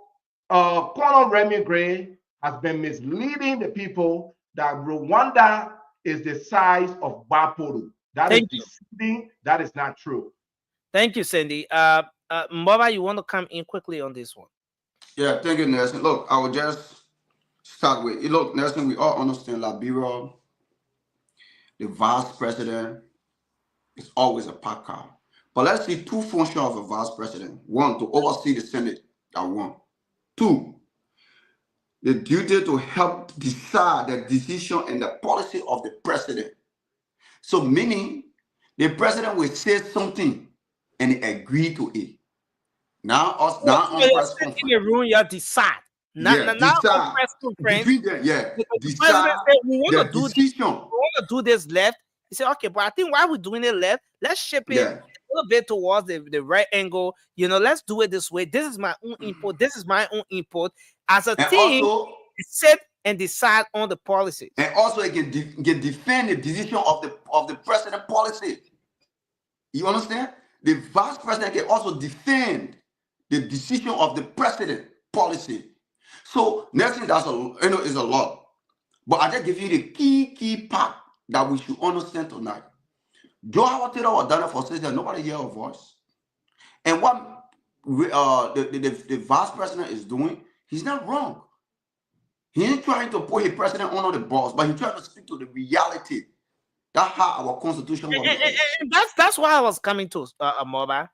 Colonel Remy Gray has been misleading the people that Rwanda is the size of Bapuru. That is deceiving. That is not true. Thank you, Sandy. Mbaba, you want to come in quickly on this one? Yeah, thank you, Nelson. Look, I will just start with, look, Nelson, we all understand Liberia, the vice president is always a parked car. But let's see two functions of a vice president. One, to oversee the Senate, that one. Two, the duty to help decide the decision and the policy of the president. So meaning the president will say something and agree to it. Now us now in the room, you decide. Now decide press conference. Between them, The decide president said, we want to do decision. this. We want to do this left. He said, okay, but I think while we're doing it left, let's shape it a little bit towards the right angle. You know, let's do it this way. This is my own input. This is my own input. As a team, also, sit and decide on the policies. And also, it can defend the decision of the president policy. You understand? The vice president can also defend the decision of the president policy. So next thing, is a lot. But I just give you the key part that we should understand tonight. Joe Howard Taylor was done for 6 years. Nobody hear her voice. And what the vice president is doing, he's not wrong. He ain't trying to put his president under the boss, but he's trying to speak to the reality. That's how our constitution works. And that's why I was coming to Moba.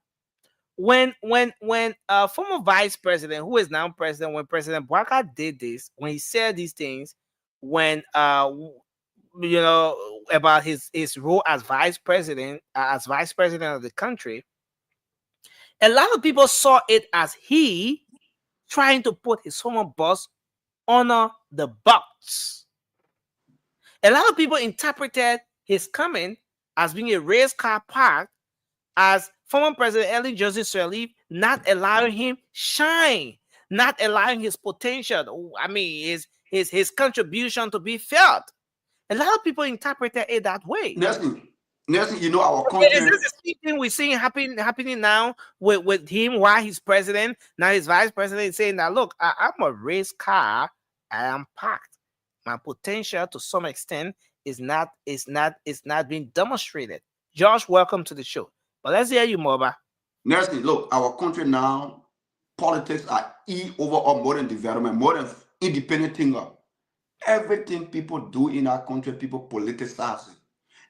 When former vice president, who is now president, when President Bwaka did this, when he said these things, when you know, about his role as vice president of the country, a lot of people saw it as he trying to put his former boss under the box. A lot of people interpreted his comment as being a race car park as former President Ellen Johnson Sirleaf not allowing him shine, not allowing his potential. I mean, his contribution to be felt. A lot of people interpreted it that way. Nelson, you know our country. Is this the same thing we're seeing happening now with him while he's president? Now his vice president is saying that, look, I'm a race car. I am packed. My potential to some extent is not being demonstrated. Josh, welcome to the show. But let's hear you, Moba. Nelson, look, our country now, politics are overall modern development, modern independent thinker. Everything people do in our country, people politicize it.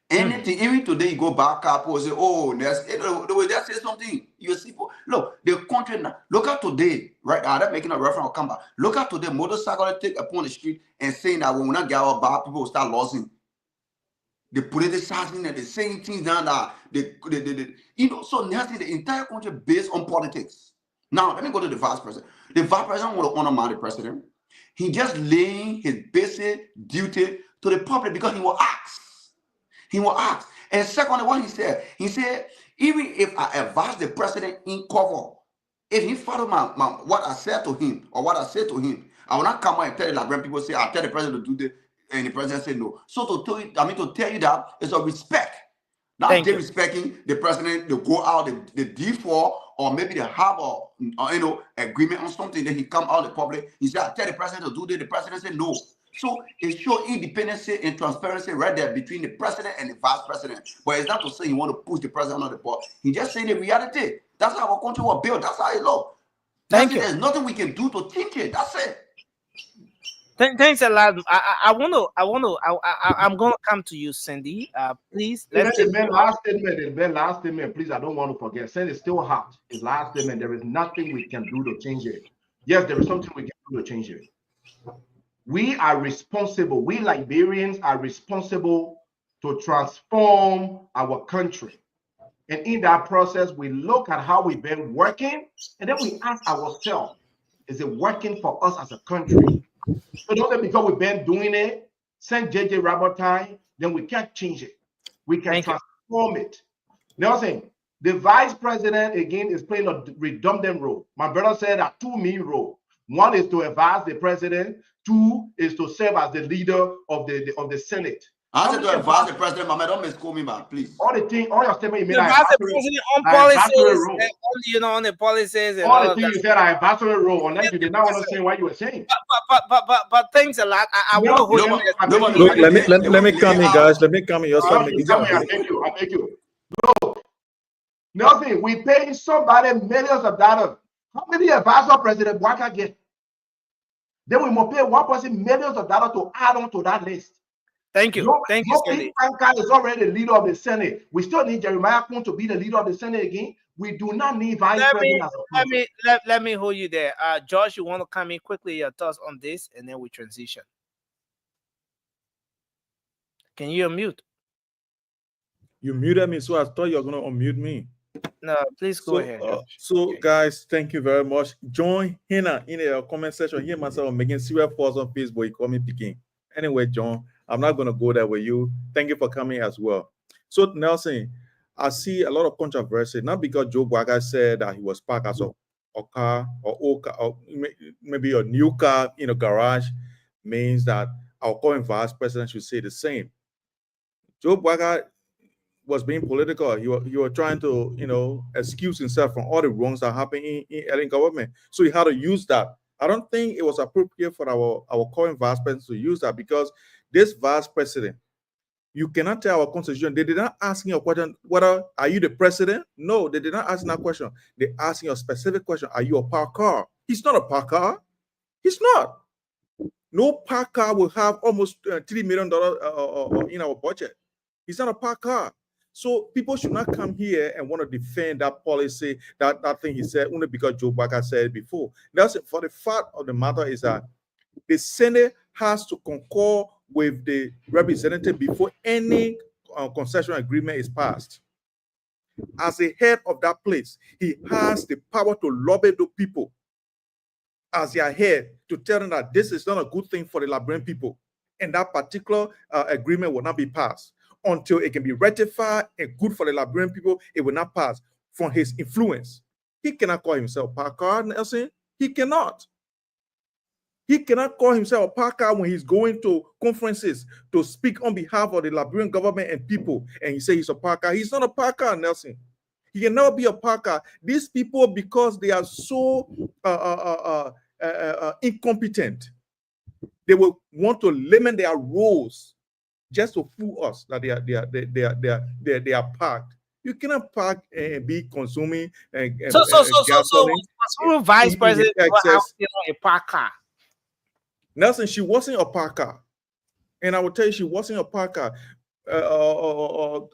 Anything, even today, you go back up and say, oh, there's the way they say something. You see, look, the country now, look at today, right? I'm making a reference, I'll come back. Look at today, motorcyclists take upon the street and saying that when we not get our back, people will start losing. The politicizing and the saying things down there, so nothing, the entire country based on politics. Now, let me go to the vice president. The vice president want to honor the president. He just laying his basic duty to the public because he will ask. He will ask. And secondly, what he said, even if I advise the president in cover, if he follow what I said to him or what I said to him, I will not come out and tell you like when people say, I tell the president to do this, and the president say no. So to tell you that it's a respect. Not they respecting the president to go out the D4 or maybe they have a agreement on something, then he come out in the public. He said, I tell the president to do this, the president said no. So it shows independence and transparency right there between the president and the vice president. But it's not to say you want to push the president on the board. He just saying the reality. That's how our country was built. That's how it looks. Thank you. There's nothing we can do to change it. That's it. Thanks a lot. I'm gonna come to you, Cindy. Please. The last statement, please. I don't want to forget. Cindy is still hot. His last statement. There is nothing we can do to change it. Yes, there is something we can do to change it. We are responsible. We Liberians are responsible to transform our country. And in that process, we look at how we've been working, and then we ask ourselves, is it working for us as a country? So don't because we've been doing it, send JJ Robert time, then we can't change it. We can transform it. Nelson, the vice president, again, is playing a redundant role. My brother said a two main role. One is to advise the president. Two is to serve as the leader of the Senate. I said to advise the president, Mama, don't misquote me, man, please. All your statement you made. Advise the president on policies, on the policies, and all the things you said, I advisory role. Unless you did not understand what you were saying. But thanks a lot. I want to hold Look, let me come in, guys. Let me come in. Your son, I thank you. Look, nothing. We pay somebody millions of dollars. How many advisor President Waka get? Then we must pay one person millions of dollars to add on to that list. Thank you. Thank you, Cindy. Franka is already the leader of the Senate. We still need Jeremiah Kun to be the leader of the Senate again. We do not need vice president. Let me hold you there. Josh, you want to come in quickly, your thoughts on this, and then we transition. Can you unmute? You muted me, so I thought you were going to unmute me. No, please go ahead. Guys, thank you very much. Join Hina in the comment section. Here myself, I'm making serious posts on Facebook. You call me picking. Anyway, John, I'm not going to go there with you. Thank you for coming as well. So, Nelson, I see a lot of controversy, not because Joe Bwaga said that he was parked as a car or old car, or maybe a new car in a garage, means that our current vice president should say the same. Joe Bwaga was being political. He was trying to, excuse himself from all the wrongs that happened in Ellen government. So he had to use that. I don't think it was appropriate for our current vice president to use that, because this vice president, you cannot tell our constitution. They did not ask him a question, whether are you the president? No, they did not ask that question. They asked him a specific question. Are you a parked car? He's not a parked car. He's not. No parked car will have almost $3 million in our budget. He's not a parked car. So people should not come here and want to defend that policy, that thing he said, only because Joe Bwaga said it before. That's it. For the fact of the matter is that the Senate has to concur with the representative before any concession agreement is passed. As the head of that place, he has the power to lobby the people as their head to tell them that this is not a good thing for the Liberian people, and that particular agreement will not be passed. Until it can be ratified and good for the Liberian people, it will not pass from his influence. He cannot call himself Parker, Nelson. He cannot. He cannot call himself Parker when he's going to conferences to speak on behalf of the Liberian government and people, and he says he's a Parker. He's not a Parker, Nelson. He can never be a Parker. These people, because they are so incompetent, they will want to limit their roles just to fool us that they are parked. You cannot park and be consuming So gasoline was vice in president excess. a park car? Nelson, she wasn't a parker, and I will tell you, she wasn't a parker. But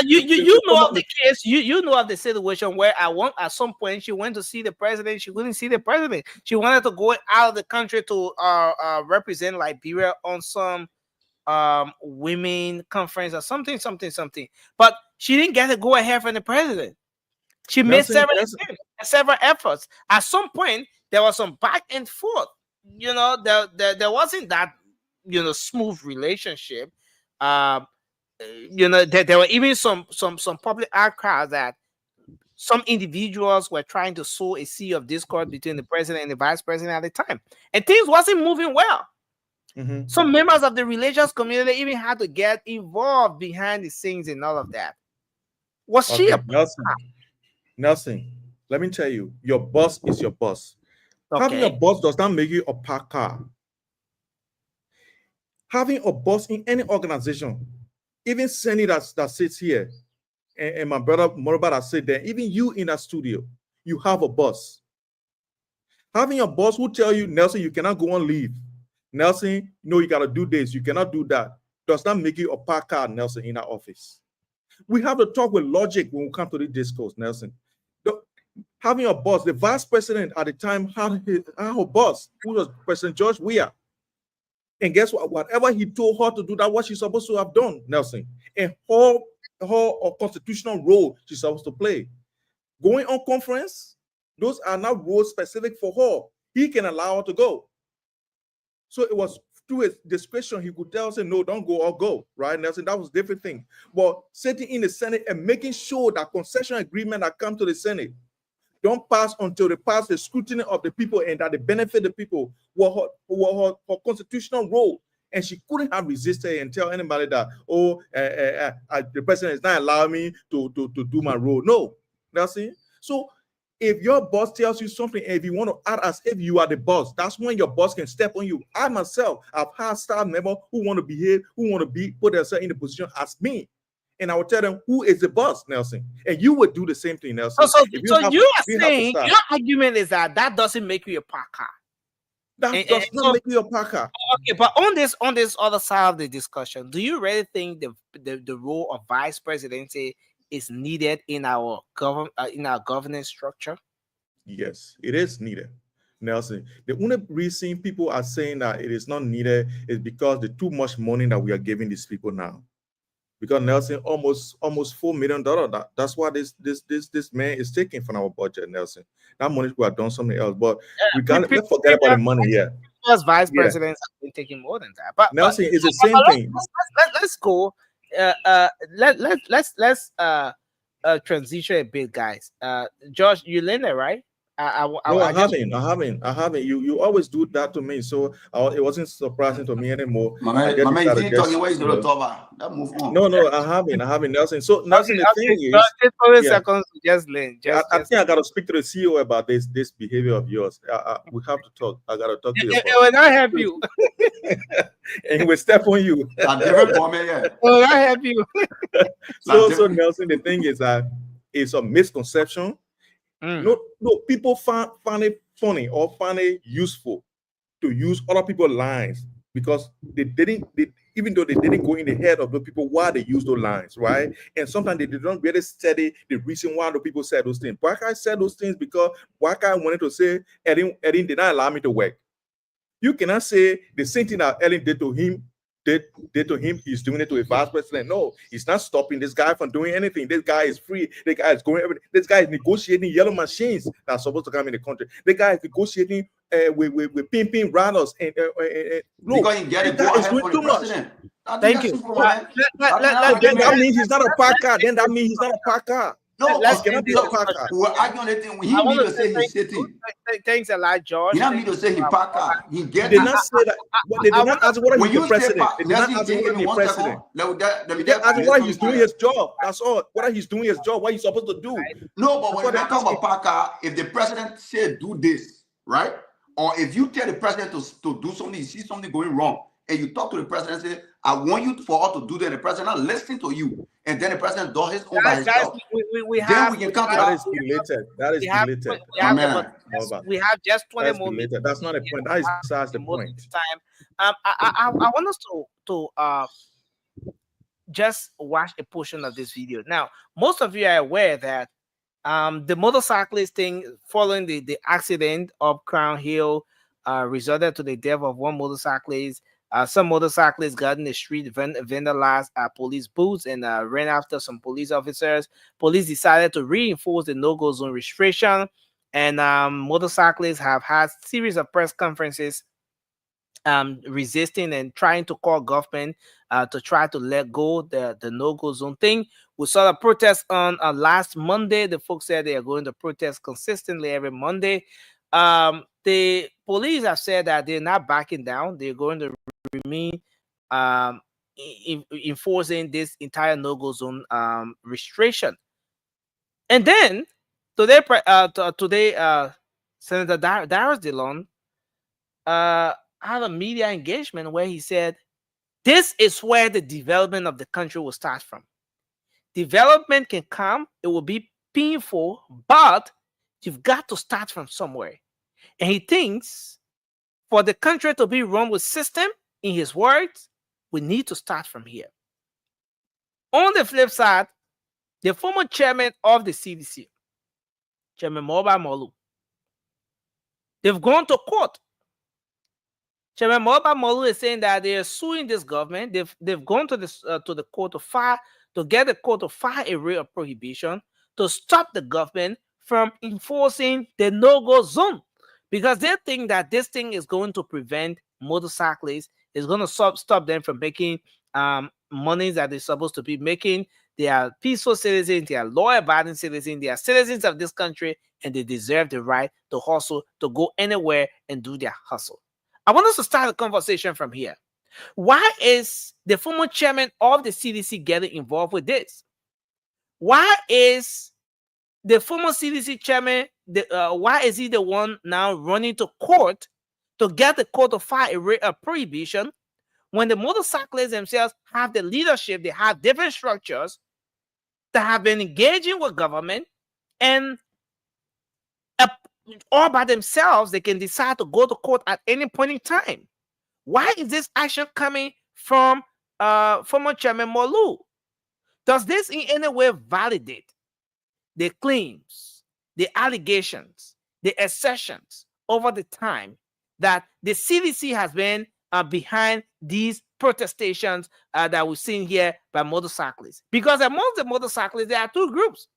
you know of the case, you know of the situation where at some point she went to see the president. She couldn't see the president. She wanted to go out of the country to represent Liberia on some women conference or something. But she didn't get to go ahead from the president. She made several efforts. At some point, there was some back and forth. You know, there wasn't that smooth relationship. You know, there were even some public outcries that some individuals were trying to sow a sea of discord between the president and the vice president at the time, and things wasn't moving well. Some members of the religious community even had to get involved behind the scenes and all of that. Was she a Nelson, let me tell you, your boss is your boss. Having a boss does not make you a parker. Having a boss in any organization, even Senny that sits here, and my brother Motorbike that sit there, even you in that studio, you have a boss. Having a boss who tell you, Nelson, you cannot go on leave. Nelson, no, you got to do this. You cannot do that. Does not make you a parker, Nelson, in our office. We have to talk with logic when we come to this discourse, Nelson. Having a boss, the vice president at the time had a boss, who was President George Weah. And guess what? Whatever he told her to do, that's what she's supposed to have done, Nelson. And her constitutional role she's supposed to play. Going on conference, those are not roles specific for her. He can allow her to go. So it was through his discretion, he could tell her, no, don't go or go, right, Nelson? That was a different thing. But sitting in the Senate and making sure that concession agreement that come to the Senate don't pass until they pass the scrutiny of the people and that they benefit the people were her constitutional role. And she couldn't have resisted and tell anybody that, the president is not allowing me to do my role. No, Nelson. So if your boss tells you something, and if you want to act as if you are the boss, that's when your boss can step on you. I myself, I've had staff members who want to behave, who want to put themselves in the position as me. And I would tell them, who is the boss, Nelson? And you would do the same thing, Nelson. So you are saying your argument is that doesn't make you a parker. That does not make you a parker. Okay, but on this other side of the discussion, do you really think the role of vice presidency is needed in our governance structure? Yes, it is needed, Nelson. The only reason people are saying that it is not needed is because the too much money that we are giving these people now. Because Nelson, almost $4 million. That's what this man is taking from our budget, Nelson. That money we have done something else, but let's forget about the money here. Because vice presidents have been taking more than that. But Nelson, it's the same thing. Let's go. Let's transition a bit, guys. Josh, you learned it, right? I haven't. You always do that to me, so it wasn't surprising to me anymore. No, I haven't, Nelson. So Nelson, the thing is, seconds to just learn. I think I got to speak to the CEO about this behavior of yours. We have to talk. I got to talk to you. It will not help you. And he will step on you. It will not help you. So Nelson, the thing is that it's a misconception. No, people find it funny or find it useful to use other people's lines because even though they didn't go in the head of the people why they use those lines, right? And sometimes they don't really study the reason why the people said those things. Waka said those things because Waka wanted to say, Ellen did not allow me to work. You cannot say the same thing that Ellen did to him. Did to him, he's doing it to a vice president. No, he's not stopping this guy from doing anything. This guy is free. This guy is going everything. This guy is negotiating yellow machines that are supposed to come in the country. The guy is negotiating with pimping runners and because he get it, is doing too much. Thank you. That means he's not a parker. Then that means he's not a parker. No, let's cannot be a parker. I mean to say he's sitting. Thanks a lot, George. He not mean to say he parker. He get. They did not say that. They did not ask whether he's the president. They did not ask whether he's the president. They asked whether he's doing his job. That's all. Whether he's doing his job, what he's supposed to do. No, but when they talk about parker, if the president said do this, right? Or if you tell the president to do something, you see something going wrong, and you talk to the president and say, I want you for all to do that, the president not listening to you. and then the president does his own by Guys, himself, we then have we can come to That that. is belated. That is we have belated. My man. we have just 20 That's more minutes. belated. That's not the point. That is besides the Most of point. the time. I want us to just watch a portion of this video. Now, most of you are aware that the motorcyclist thing following the accident up Crown Hill resulted to the death of one motorcyclist. Some motorcyclists got in the street, vandalized police booths, and ran after some police officers. Police decided to reinforce the no-go zone restriction, and motorcyclists have had series of press conferences resisting and trying to call government to try to let go the no-go zone thing. We saw the protest on last Monday. The folks said they are going to protest consistently every Monday. The police have said that they're not backing down. They're going to remain enforcing this entire no-go zone restriction. And then today, Senator Darius Dillon had a media engagement where he said, this is where the development of the country will start from. Development can come, it will be painful, but you've got to start from somewhere. And he thinks for the country to be run with system, in his words, we need to start from here. On the flip side, the former chairman of the CDC, Chairman Moba Molu, they've gone to court. Chairman Moba Molu is saying that they are suing this government. They've gone to the court to get the court to file a writ of prohibition to stop the government from enforcing the no-go zone, because they think that this thing is going to prevent motorcyclists, is going to stop them from making money that they're supposed to be making. They are peaceful citizens, they are law-abiding citizens, they are citizens of this country, and they deserve the right to hustle, to go anywhere and do their hustle. I want us to start a conversation from here. Why is the former chairman of the CDC getting involved with this? Why is the former CDC chairman, why is he the one now running to court to get the court to file a writ of prohibition when the motorcyclists themselves have the leadership, they have different structures that have been engaging with government, and all by themselves, they can decide to go to court at any point in time? Why is this action coming from former Chairman Molu? Does this in any way validate the claims, the allegations, the assertions over the time that the CDC has been behind these protestations that we've seen here by motorcyclists? Because amongst the motorcyclists, there are two groups.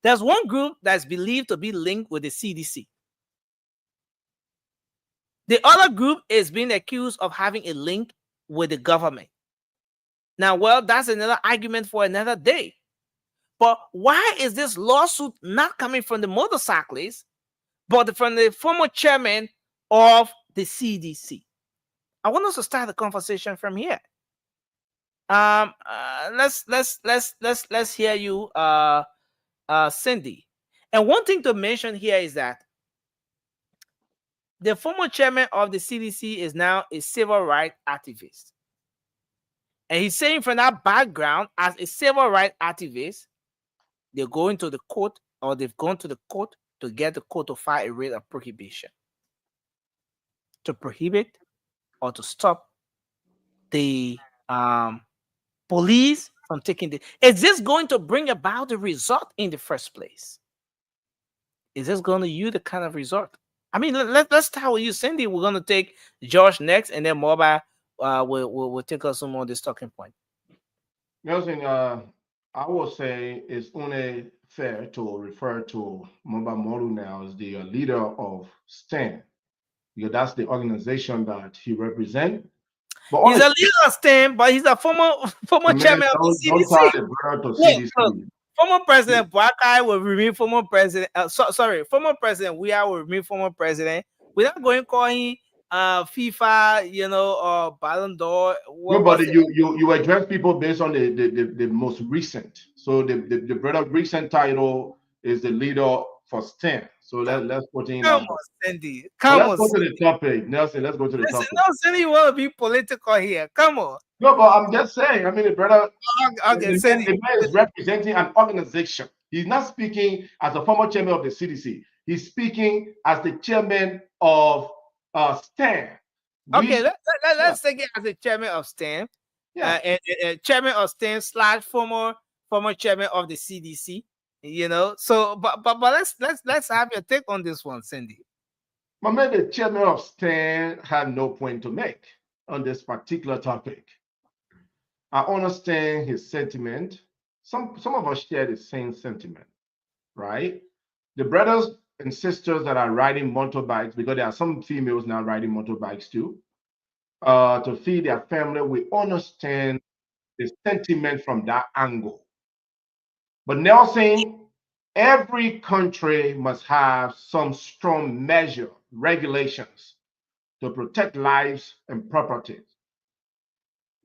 There's one group that's believed to be linked with the CDC. The other group is being accused of having a link with the government. Now, well, that's another argument for another day. But why is this lawsuit not coming from the motorcyclists, but from the former chairman of the CDC? I want us to start the conversation from here. Let's hear you, Cindy. And one thing to mention here is that the former chairman of the CDC is now a civil rights activist. And he's saying from that background, as a civil rights activist, they're going to the court, or they've gone to the court to get the court to file a writ of prohibition, to prohibit or to stop the police from taking the... Is this going to bring about the result in the first place? Is this going to yield the kind of result? I mean, let's start with you, Cindy. We're going to take Josh next, and then Moba will take us some more on this talking point. Nelson, I will say it's only fair to refer to Moba Moru now as the leader of STAN, because that's the organization that he represents. But he's a leader of STAN, but he's a former chairman of the CDC. Former President Buakai will remain former president. Former President Weah will remain former president. Without going calling FIFA, or Ballon d'Or. No, but you address people based on the most recent. So the brother recent title is the leader for STEM. So let's put in Come that. on, Sandy. Well, Come let's on. go to the topic, Nelson. Let's go to the Listen, topic. no, Sandy, you want to be political here. Come on. No, but I'm just saying. I mean, the brother, Okay, Sandy. the man is representing an organization. He's not speaking as a former chairman of the CDC. He's speaking as the chairman of STEM. Okay, let's take it as the chairman of STEM. Yeah. And chairman of STEM / former chairman of the CDC. You know, so but let's have your take on this one, Cindy. But maybe the chairman of STEM had no point to make on this particular topic. I understand his sentiment. Some of us share the same sentiment, right? The brothers and sisters that are riding motorbikes, because there are some females now riding motorbikes too, to feed their family, we understand the sentiment from that angle. But Nelson, every country must have some strong measure, regulations to protect lives and property.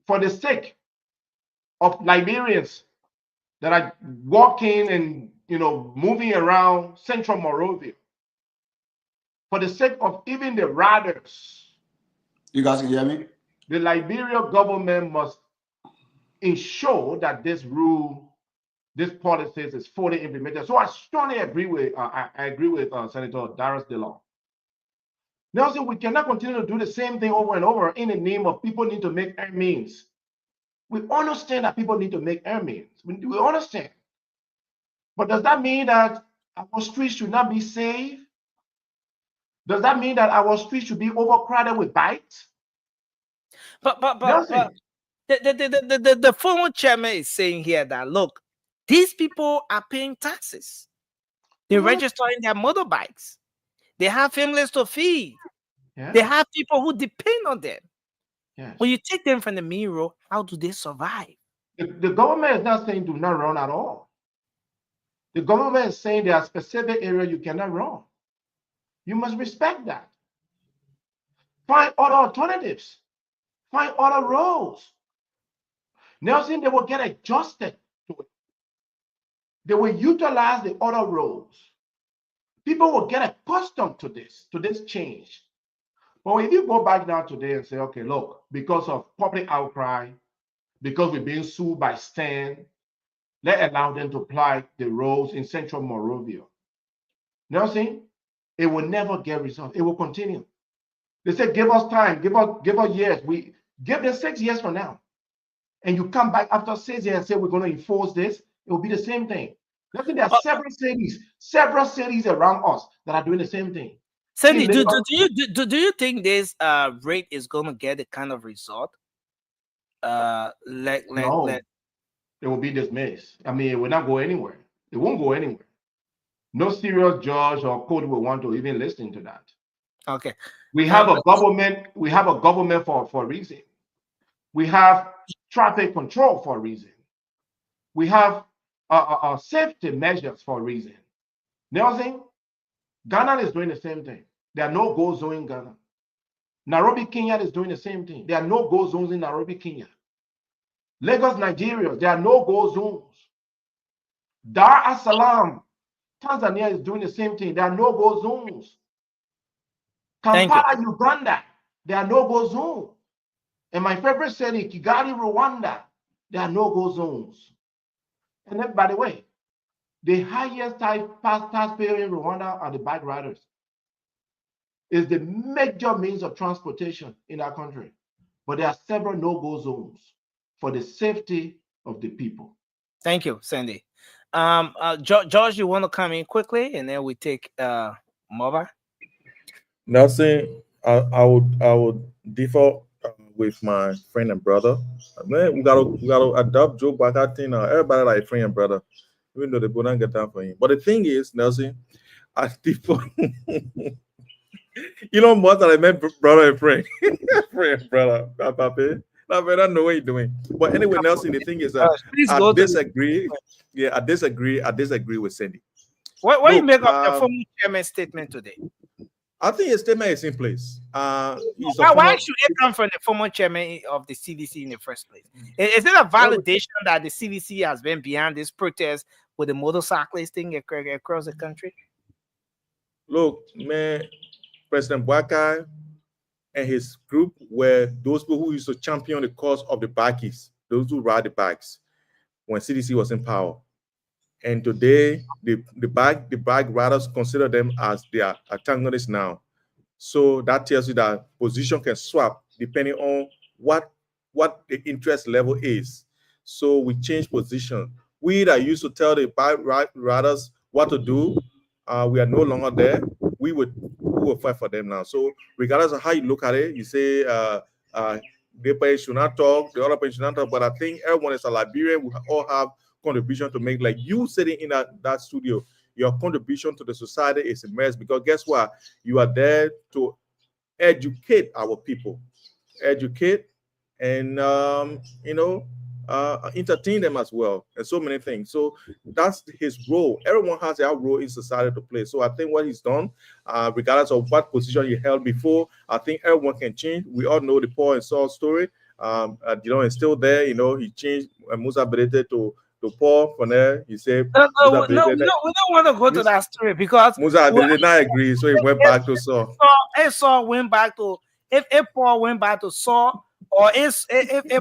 For the sake of Liberians that are walking and moving around central Morovia, for the sake of even the riders. You guys can hear me? The Liberian government must ensure that this rule, this policies is fully implemented. So I strongly agree with I agree with Senator Darius DeLong. Nelson, we cannot continue to do the same thing over and over in the name of people need to make earn means. We understand that people need to make earn means. We understand. But does that mean that our streets should not be safe? Does that mean that our streets should be overcrowded with bikes? But the former chairman is saying here that look, these people are paying taxes. They're registering their motorbikes. They have families to feed. Yeah. They have people who depend on them. Yes. When you take them from the main road, how do they survive? The government is not saying do not run at all. The government is saying there are specific areas you cannot run. You must respect that. Find other alternatives. Find other roads. Nelson, they will get adjusted to it. They will utilize the other roads. People will get accustomed to this change. But if you go back now today and say, okay, look, because of public outcry, because we're being sued by STEM, let's allow them to apply the roads in central Morovia. Nelson, it will never get resolved. It will continue. They say, give us time, give us years. We give them 6 years from now. And you come back after 6 years and say, we're going to enforce this. It will be the same thing. Listen, there are several cities around us that are doing the same thing. Sandy, do you think this rate is going to get the kind of result? No, it will be dismissed. I mean, it will not go anywhere. It won't go anywhere. No serious judge or court will want to even listen to that. Okay. We have a government. We have a government for a reason. We have traffic control for a reason. We have safety measures for a reason. Nelson, Ghana is doing the same thing. There are no go zones in Ghana. Nairobi, Kenya is doing the same thing. There are no go zones in Nairobi, Kenya. Lagos, Nigeria, there are no go zones. Dar es Salaam, Tanzania is doing the same thing. There are no go zones. Kampala, Uganda, there are no go zones. And my favorite city, Kigali, Rwanda, there are no go zones. And then, by the way, the highest taxpayer in Rwanda are the bike riders. It's the major means of transportation in our country. But there are several no-go zones for the safety of the people. Thank you, Sandy. George, you want to come in quickly, and then we take Mova? Nelson, I would differ with my friend and brother. Man, we gotta adopt Joe Biden thing. Everybody like friend and brother, even though they go down get down for him. But the thing is, Nelson, I differ. You know more than I meant brother and friend. Friend and brother. I don't know what you're doing. But anyway, Nelson, the thing is that I disagree. Yeah, I disagree with Sandy. What do you make of the former chairman's statement today? I think his statement is in place. Why should it come from the former chairman of the CDC in the first place? Is it a validation that the CDC has been behind this protest with the motorcyclist thing across the country? Look, man, President Bwaka and his group were those people who used to champion the cause of the bikies, those who ride the bikes when CDC was in power. And today, the bike riders consider them as their antagonists now. So that tells you that position can swap depending on what the interest level is. So we change position. We that used to tell the bike riders what to do, we are no longer there. We will fight for them now. So regardless of how you look at it, you say the person should not talk, the other person should not talk. But I think everyone is a Liberian. We all have contribution to make. Like you sitting in that studio, your contribution to the society is immense, because guess what? You are there to educate our people, educate and entertain them as well, and so many things. So that's his role. Everyone has their role in society to play. So I think what he's done, regardless of what position he held before, I think everyone can change. We all know the Paul and Saul story. It's still there. He changed Musa Berete to Paul. From there, he said, No, we don't want to go to that story, because Musa did not agree, so he went back to Saul. If Saul went back to, if Paul went back to Saul, or if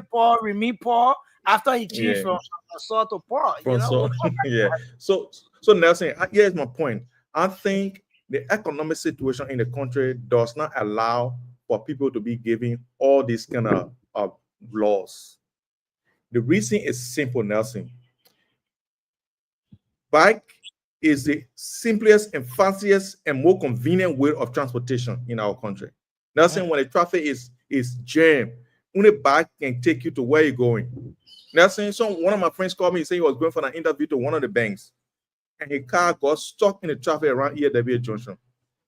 Paul remained Paul after he changed from Saul to Paul, Saul. Yeah. So Nelson, here's my point. I think the economic situation in the country does not allow for people to be giving all these kind of laws. The reason is simple, Nelson. Bike is the simplest and fastest and more convenient way of transportation in our country. Nelson, when the traffic is jammed, only bike can take you to where you're going. Nelson, one of my friends called me and said he was going for an interview to one of the banks, and his car got stuck in the traffic around EWA Junction.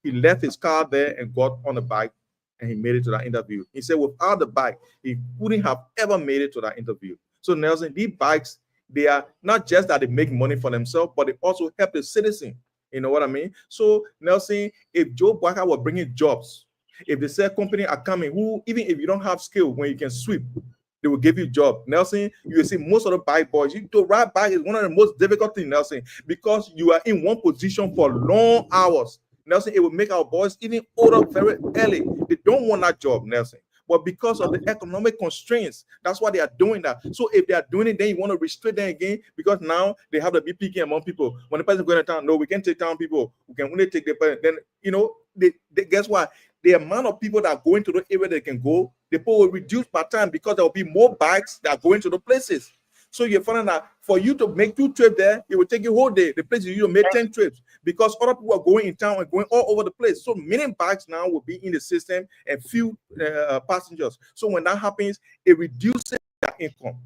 He left his car there and got on the bike, and he made it to that interview. He said without the bike, he wouldn't have ever made it to that interview. So Nelson, these bikes, they are not just that they make money for themselves, but they also help the citizen. You know what I mean? So Nelson, if Joe Bwaka were bringing jobs, if the said company are coming, who even if you don't have skill, when you can sweep, they will give you a job. Nelson, you will see most of the bike boys, to ride bike is one of the most difficult things, Nelson, because you are in one position for long hours. Nelson, it will make our boys even older very early. They don't want that job, Nelson. But because of the economic constraints, that's why they are doing that. So if they are doing it, then you want to restrict them again, because now they have to be picky among people. When the person going to town, no, we can't take town people. We can only take the person. Then, they guess what? The amount of people that are going to the area they can go, the people will reduce by time, because there will be more bikes that are going to the places. So you're finding that for you to make 2 trips there, it will take you a whole day. The place you make 10 trips, because other people are going in town and going all over the place. So many bikes now will be in the system and few passengers. So when that happens, it reduces their income.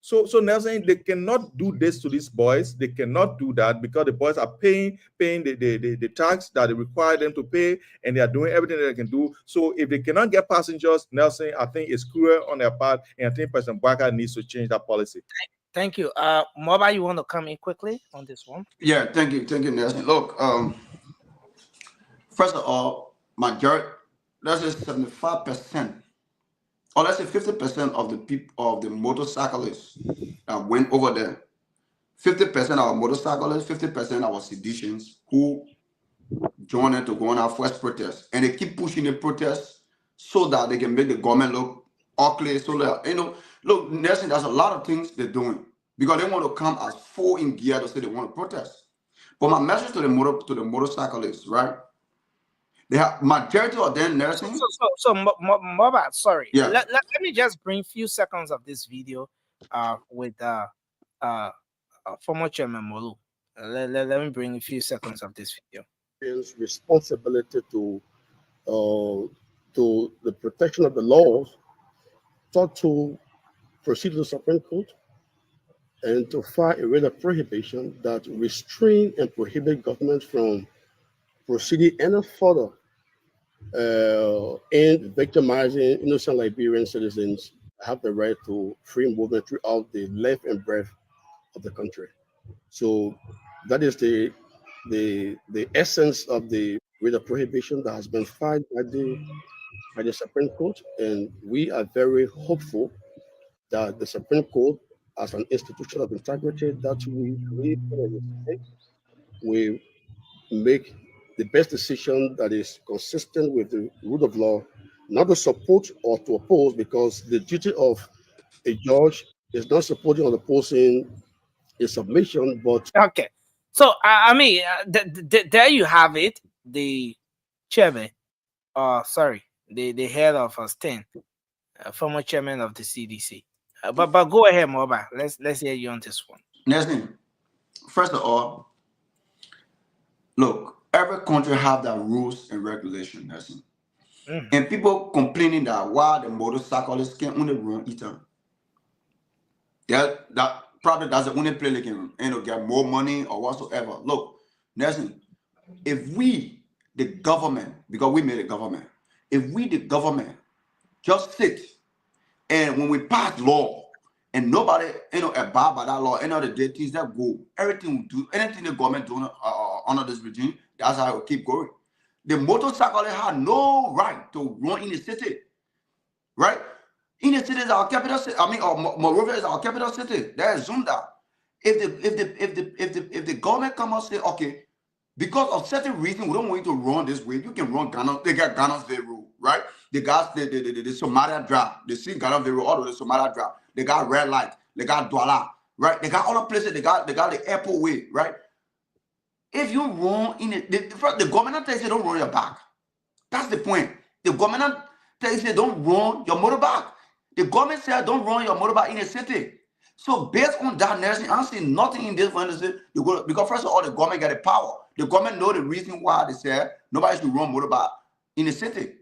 So Nelson, they cannot do this to these boys. They cannot do that, because the boys are paying the tax that they require them to pay, and they are doing everything that they can do. So if they cannot get passengers, Nelson, I think it's cruel on their part, and I think President Bwaka needs to change that policy. Thank you. Moba, you want to come in quickly on this one? Yeah, thank you, Nelson. Look, first of all, majority, let's say 75%. Or let's say 50% of the people, of the motorcyclists that went over there, 50% are motorcyclists, 50% are seditions who joined in to go on our first protest. And they keep pushing the protest so that they can make the government look ugly. So that, look, Nelson, there's a lot of things they're doing, because they want to come as full in gear to say they want to protest. But my message to the motorcyclists, right? They have majority of them nursing. So Moba, sorry. Yeah. Let me just bring a few seconds of this video with former Chairman Molu. Let me bring a few seconds of this video. Responsibility to the protection of the laws, sought to proceed to the Supreme Court and to file a writ of prohibition that restrain and prohibit government from proceeding any further in victimizing innocent Liberian citizens have the right to free movement throughout the length and breadth of the country. So that is the essence of the writ of prohibition that has been filed by the Supreme Court, and we are very hopeful that the Supreme Court, as an institution of integrity that we make the best decision that is consistent with the rule of law, not to support or to oppose, because the duty of a judge is not supporting or opposing a submission, but Okay. So I mean, there you have it. The chairman, sorry, the head of STEM, former chairman of the CDC. But go ahead, Moba. Let's hear you on this one. Nelson, first of all, look, every country have their rules and regulations, Nelson. And people complaining that why the motorcyclists can't only run each that probably that's the only place they can get more money or whatsoever. Look, Nelson, if we, the government, because we made a government, if we, the government, just sit and when we pass law and nobody, abide by that law, any of the things that go, everything we do, anything the government doing under this regime, that's how it will keep going. The motorcyclists have no right to run in the city, right? In the city is our capital city. I mean, Monrovia is our capital city. They assume that if the government come and say, okay, because of certain reason, we don't want you to run this way. You can run Ghana. They got Ghana's Bay Road, right? They got the Somalia Drive. They see Ghana Bay Road, all the Somalia Drive. They got Red Light. They got Douala, right? They got all the places. They got the airport way, right? If you run in it, the government tells you don't run your back. That's the point. The government tells you don't run your motorbike. The government said don't run your motorbike in the city. So based on that, Nelson, I see nothing in this for because first of all, the government got the power. The government know the reason why they said nobody should run motorbike in the city.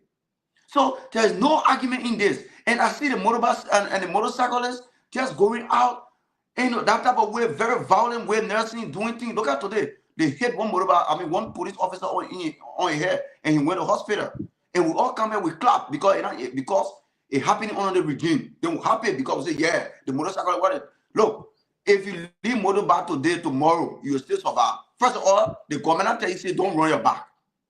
So there's no argument in this. And I see the motorbikes and the motorcyclists just going out, that type of way, very violent way, Nelson doing things. Look at today. They hit one one police officer on his head, and he went to hospital. And we all come here, we clap because it happened under the regime. They were happy because we say, yeah, the motorcycle wanted. Look, if you leave motorbike today, tomorrow, you will still survive. First of all, the government tell you, say, don't run your back.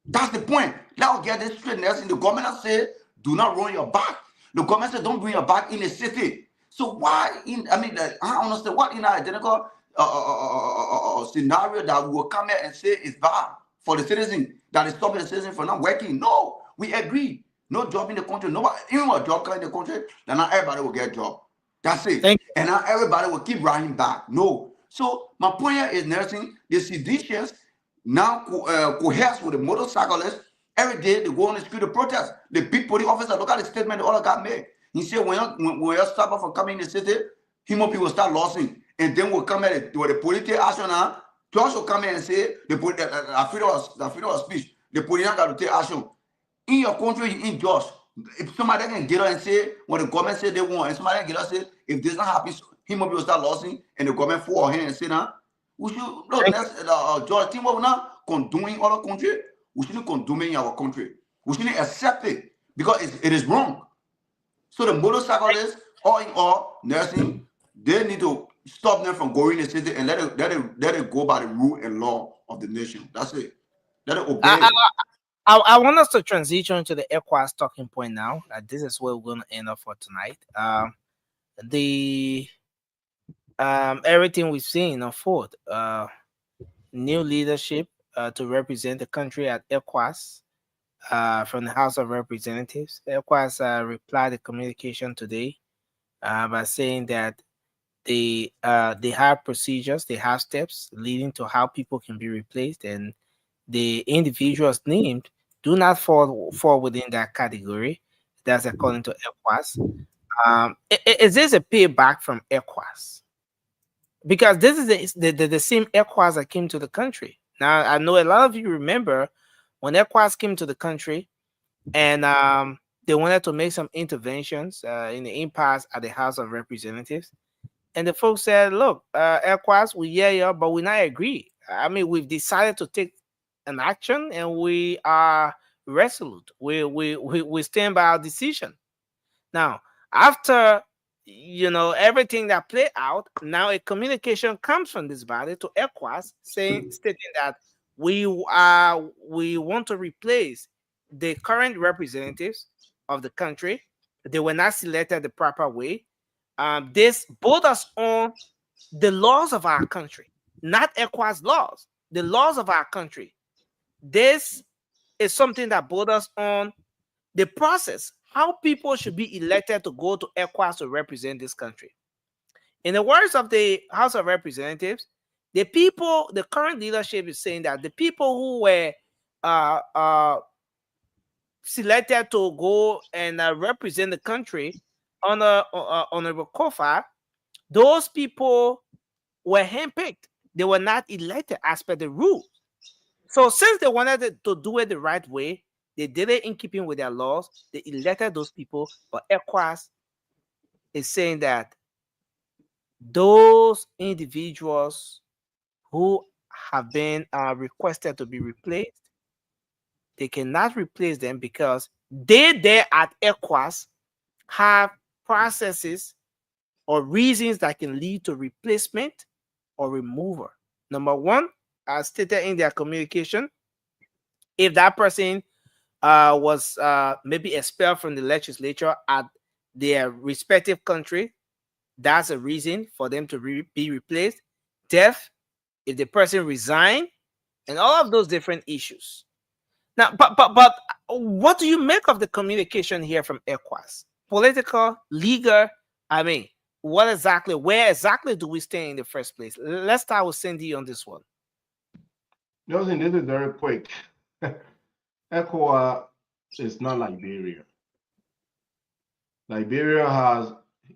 That's the point. Now get this straight, Nelson. The government said, do not run your back. The government said, don't bring your back in the city. So why, I understand what in an identical scenario that we will come here and say is bad for the citizen, that is stopping the citizen from not working. No, we agree. No job in the country. Nobody, even a job in the country, then not everybody will get a job. That's it. And not everybody will keep riding back. No. So my point here is, Nelson, the seditious now coheres with the motorcyclists. Every day they go on the street to protest. The big police officer, look at the statement all got made. He said when you stop from coming in the city, human people start losing. And then we'll come at with the police take action now. Plus will come in and say the freedom of speech. The police got to take action. In your country, in Josh, if somebody can get up and say what the government said they want, and somebody can get up and say if this not happen, human people start losing, and the government fall on him and say now, we should look. That's George team we're not condoning other country. We shouldn't condone in our country. We shouldn't accept it because it is wrong. So the motorcyclists, all in all, nursing, they need to stop them from going in the city and let it go by the rule and law of the nation. That's it. Let it obey. I want us to transition to the ECOWAS talking point now. This is where we're going to end up for tonight. Everything we've seen unfold. New leadership to represent the country at ECOWAS from the House of Representatives. ECOWAS replied to communication today by saying that they have procedures, they have steps leading to how people can be replaced, and the individuals named do not fall within that category. That's according to ECOWAS. Is this a payback from ECOWAS? Because this is the same ECOWAS that came to the country. Now, I know a lot of you remember when ECOWAS came to the country and they wanted to make some interventions in the impasse at the House of Representatives. And the folks said, look, ECOWAS, we hear you, but we not agree. I mean, we've decided to take an action and we are resolute. We stand by our decision. Now, after everything that played out, now a communication comes from this body to ECOWAS stating that we want to replace the current representatives of the country. They were not selected the proper way. This brought us on the laws of our country, not ECOWAS laws, the laws of our country. this is something that borders on the process, how people should be elected to go to ECOWAS to represent this country. In the words of the House of Representatives, the people, the current leadership is saying that the people who were selected to go and represent the country under Honorable Kofa, those people were handpicked. They were not elected as per the rules. So since they wanted to do it the right way, they did it in keeping with their laws. They elected those people, but ECOWAS is saying that those individuals who have been requested to be replaced, they cannot replace them because they there at ECOWAS have processes or reasons that can lead to replacement or removal. Number one, as stated in their communication, if that person was maybe expelled from the legislature at their respective country, that's a reason for them to be replaced. Death, if the person resigned, and all of those different issues. Now, but what do you make of the communication here from ECOWAS? Political, legal, I mean, where exactly do we stand in the first place? Let's start with Cindy on this one. Nelson, this is very quick. ECOWAS is not Liberia. Liberia has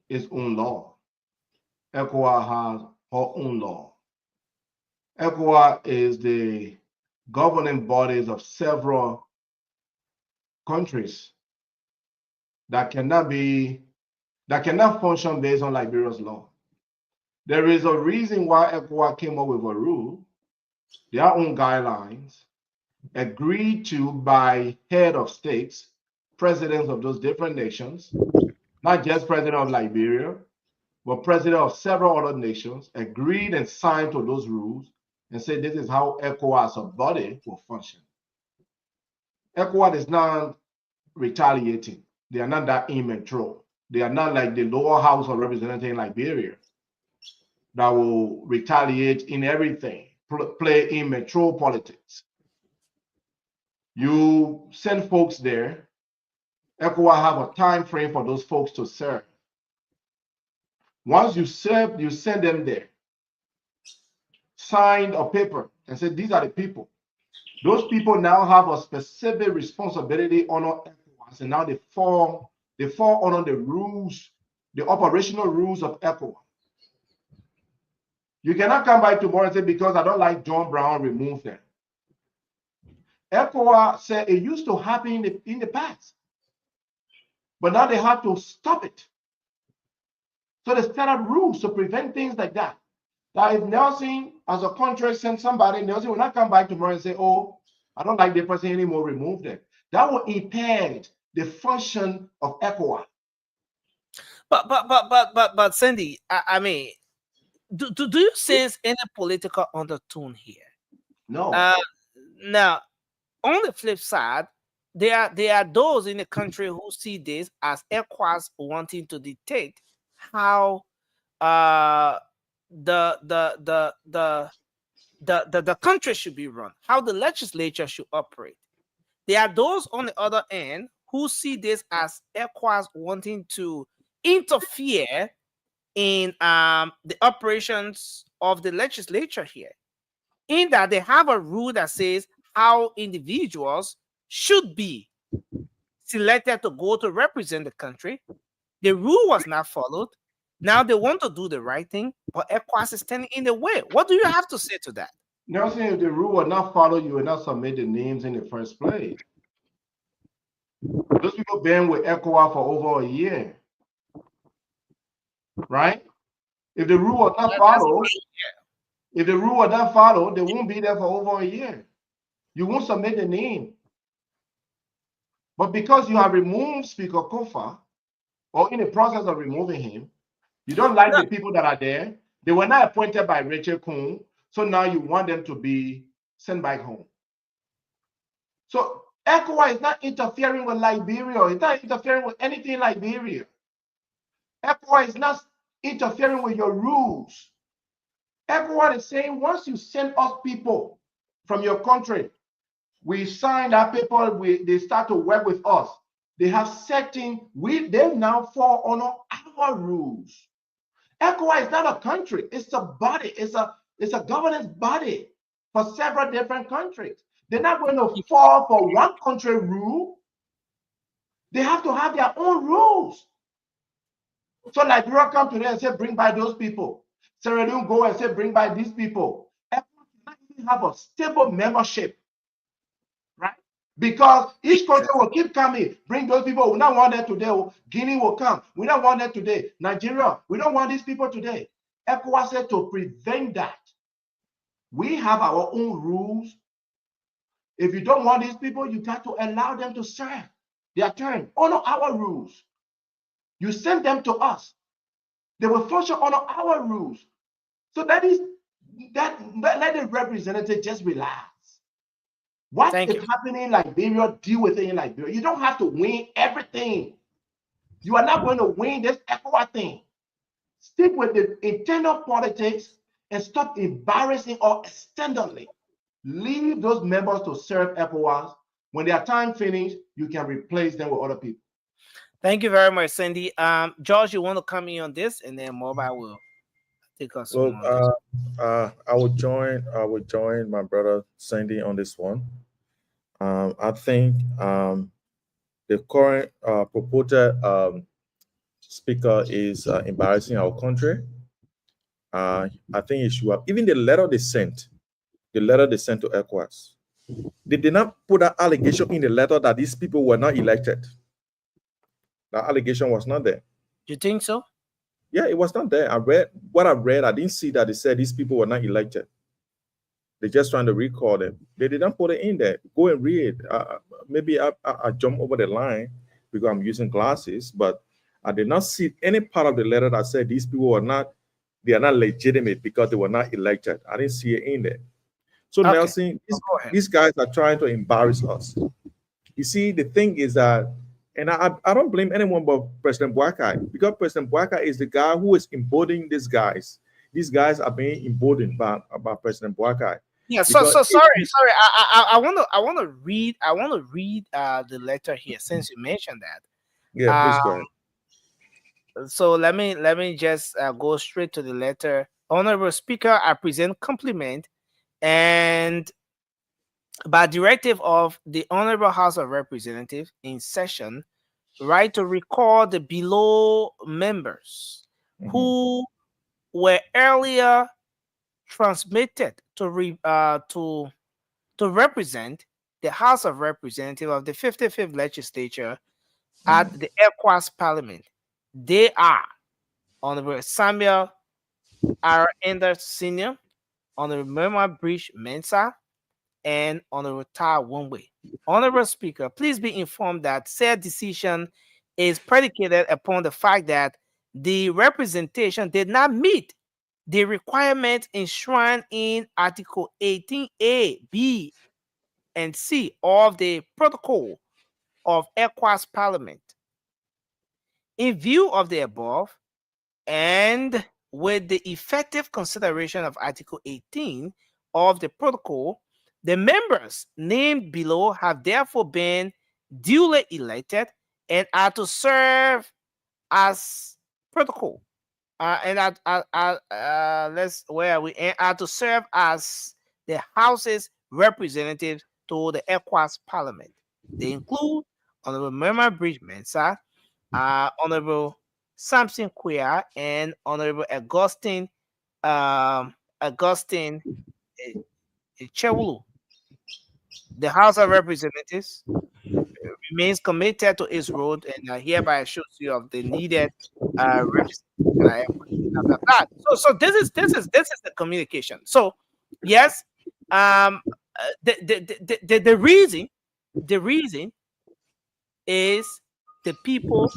its own law. ECOWAS has her own law. ECOWAS is the governing bodies of several countries that cannot function based on Liberia's law. There is a reason why ECOWAS came up with a rule, their own guidelines, agreed to by head of states, presidents of those different nations, not just president of Liberia, but president of several other nations, agreed and signed to those rules and said this is how ECOWAS as a body will function. ECOWAS is not retaliating. They are not that immature. They are not like the lower house of representatives in Liberia that will retaliate in everything, play immature politics. You send folks there, ECOWAS have a time frame for those folks to serve. Once you serve, you send them there, sign a paper and say, these are the people. Those people now have a specific responsibility under ECOWAS, and now they fall under the rules, the operational rules of ECOWAS. You cannot come by tomorrow and say, because I don't like John Brown, remove them. ECOWAS said it used to happen in the past, but now they have to stop it. So they set up rules to prevent things like that. That if Nelson, as a country, sends somebody, Nelson will not come back tomorrow and say, oh, I don't like the person anymore, remove them. That will impair the function of ECOWAS. But Cindy, I mean, do you sense any political undertone here? No. Now, on the flip side, there are those in the country who see this as ECOWAS wanting to dictate how the country should be run, how the legislature should operate. There are those on the other end who see this as ECOWAS wanting to interfere in the operations of the legislature here, in that they have a rule that says how individuals should be selected to go to represent the country. The rule was not followed. Now they want to do the right thing, but ECOWAS is standing in the way. What do you have to say to that? Nelson, if the rule was not followed, you would not submit the names in the first place. Those people been with ECOWAS for over a year, right? If the rule was not followed, they won't be there for over a year. You won't submit the name. But because you have removed Speaker Kofa, or in the process of removing him, you don't like the people that are there. They were not appointed by Rachel Kuhn, so now you want them to be sent back home. So ECOWAS is not interfering with Liberia. It's not interfering with anything in Liberia. ECOWAS is not interfering with your rules. ECOWAS is saying once you send us people from your country, We sign that paper. They start to work with us. They have certain. They now fall under our rules. ECOWAS is not a country. It's a body. It's a governance body for several different countries. They're not going to fall for one country rule. They have to have their own rules. So Liberia come today and say, bring by those people. Sierra Leone go and say, bring by these people. ECOWAS cannot even have a stable membership, right? Because each country will keep coming, bring those people. We don't want them today. Guinea will come. We don't want them today. Nigeria, we don't want these people today. ECOWAS said to prevent that, we have our own rules. If you don't want these people, you got to allow them to serve their turn. Honor our rules. You send them to us. They will function under our rules. So let the representative just relax. What is happening in Liberia, deal with it in Liberia. You don't have to win everything. You are not going to win this ECOWAS thing. Stick with the internal politics and stop embarrassing or externally. Leave those members to serve ECOWAS. When their time finishes, you can replace them with other people. Thank you very much, Cindy. George, you want to come in on this, and then Mobile will take us on this. I will join my brother Cindy on this one. I think the current purported speaker is embarrassing our country. I think it should have, even the letter they sent to ECOWAS, they did not put that allegation in the letter that these people were not elected. That allegation was not there. You think so? Yeah, it was not there. I read what I read. I didn't see that they said these people were not elected. They're just trying to recall them. They didn't put it in there. Go and read. Maybe I jump over the line because I'm using glasses, but I did not see any part of the letter that said these people were not, they are not legitimate because they were not elected. I didn't see it in there. So okay. Nelson, these guys are trying to embarrass us. You see, the thing is that, and I don't blame anyone but President Boakai, because President Boakai is the guy who is emboldening these guys. These guys are being emboldened by President Boakai. Yeah. So sorry. I want to read the letter here since you mentioned that. Yeah, please go ahead. So let me just go straight to the letter. Honorable Speaker, I present compliment and by directive of the Honorable House of Representatives in session, right to recall the below members who were earlier transmitted to represent the House of Representatives of the 55th Legislature at the ECOWAS Parliament. They are Honorable Samuel R. Enders Sr., Honorable Mema Bridge Mensah, and Honorable Ta Wongwe. Honorable Speaker, please be informed that said decision is predicated upon the fact that the representation did not meet the requirements enshrined in Article 18A, B, and C of the Protocol of ECOWAS Parliament. In view of the above, and with the effective consideration of Article 18 of the Protocol, the members named below have therefore been duly elected and are to serve as protocol. And are to serve as the House's representatives to the ECOWAS Parliament. They include Honorable Mema Bridge Mensah, Honorable Samson Quia, and Honorable Augustine Chewulu. The House of Representatives remains committed to its role and hereby assures you of the needed representation. So this is the communication. So yes, the reason is the people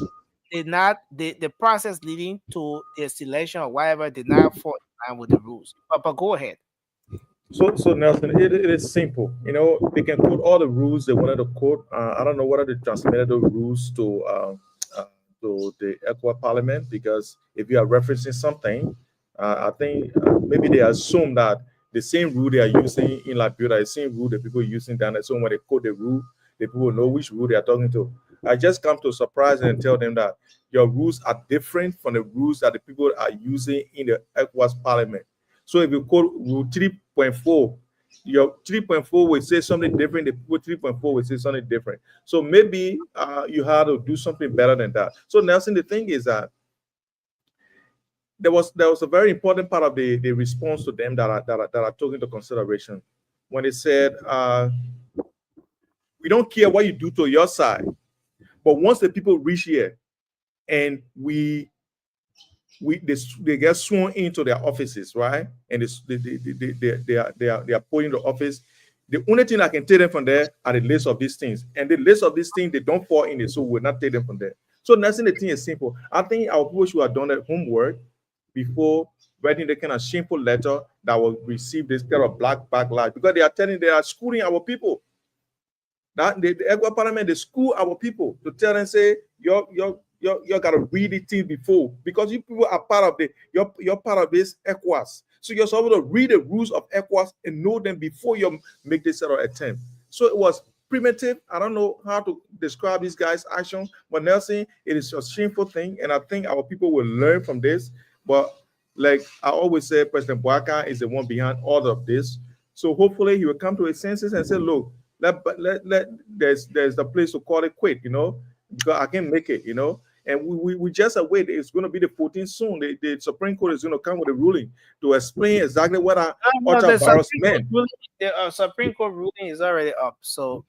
did not the process leading to their selection or whatever did not fall in line with the rules. But go ahead. So Nelson, it is simple. You know, they can quote all the rules they wanted to quote. I don't know whether they transmitted the rules to the ECOWAS Parliament, because if you are referencing something, I think maybe they assume that the same rule they are using in Liberia, the same rule that people are using down there. So when they quote the rule, the people know which rule they are talking to. I just come to surprise and tell them that your rules are different from the rules that the people are using in the ECOWAS Parliament. So if you quote rule 3.4, your 3.4 will say something different. The people 3.4 will say something different. So maybe you have to do something better than that. So Nelson, the thing is that there was a very important part of the response to them that I took into consideration when they said, we don't care what you do to your side, but once the people reach here and they get sworn into their offices, right? And they are put in the office. The only thing I can take them from there are the list of these things. And the list of these things, they don't fall in it, so we'll not take them from there. So Nelson, the thing is simple. I think our people should have done their homework before writing the kind of shameful letter that will receive this kind of black backlash, because they are schooling our people. That the ECOWAS Parliament, they school our people to tell them, say, you gotta read the thing before, because you people are part of you're part of this ECOWAS. So you're supposed to read the rules of ECOWAS and know them before you make this sort of attempt. So it was primitive. I don't know how to describe these guys' action, but Nelson, it is a shameful thing, and I think our people will learn from this. But like I always say, President Bouaka is the one behind all of this. So hopefully he will come to his senses and say, look, there's a place to call it quit, because I can't make it, And we just await. It's going to be the 14th soon. The Supreme Court is going to come with a ruling to explain exactly what ultra-virus meant. The Supreme Court ruling is already up. So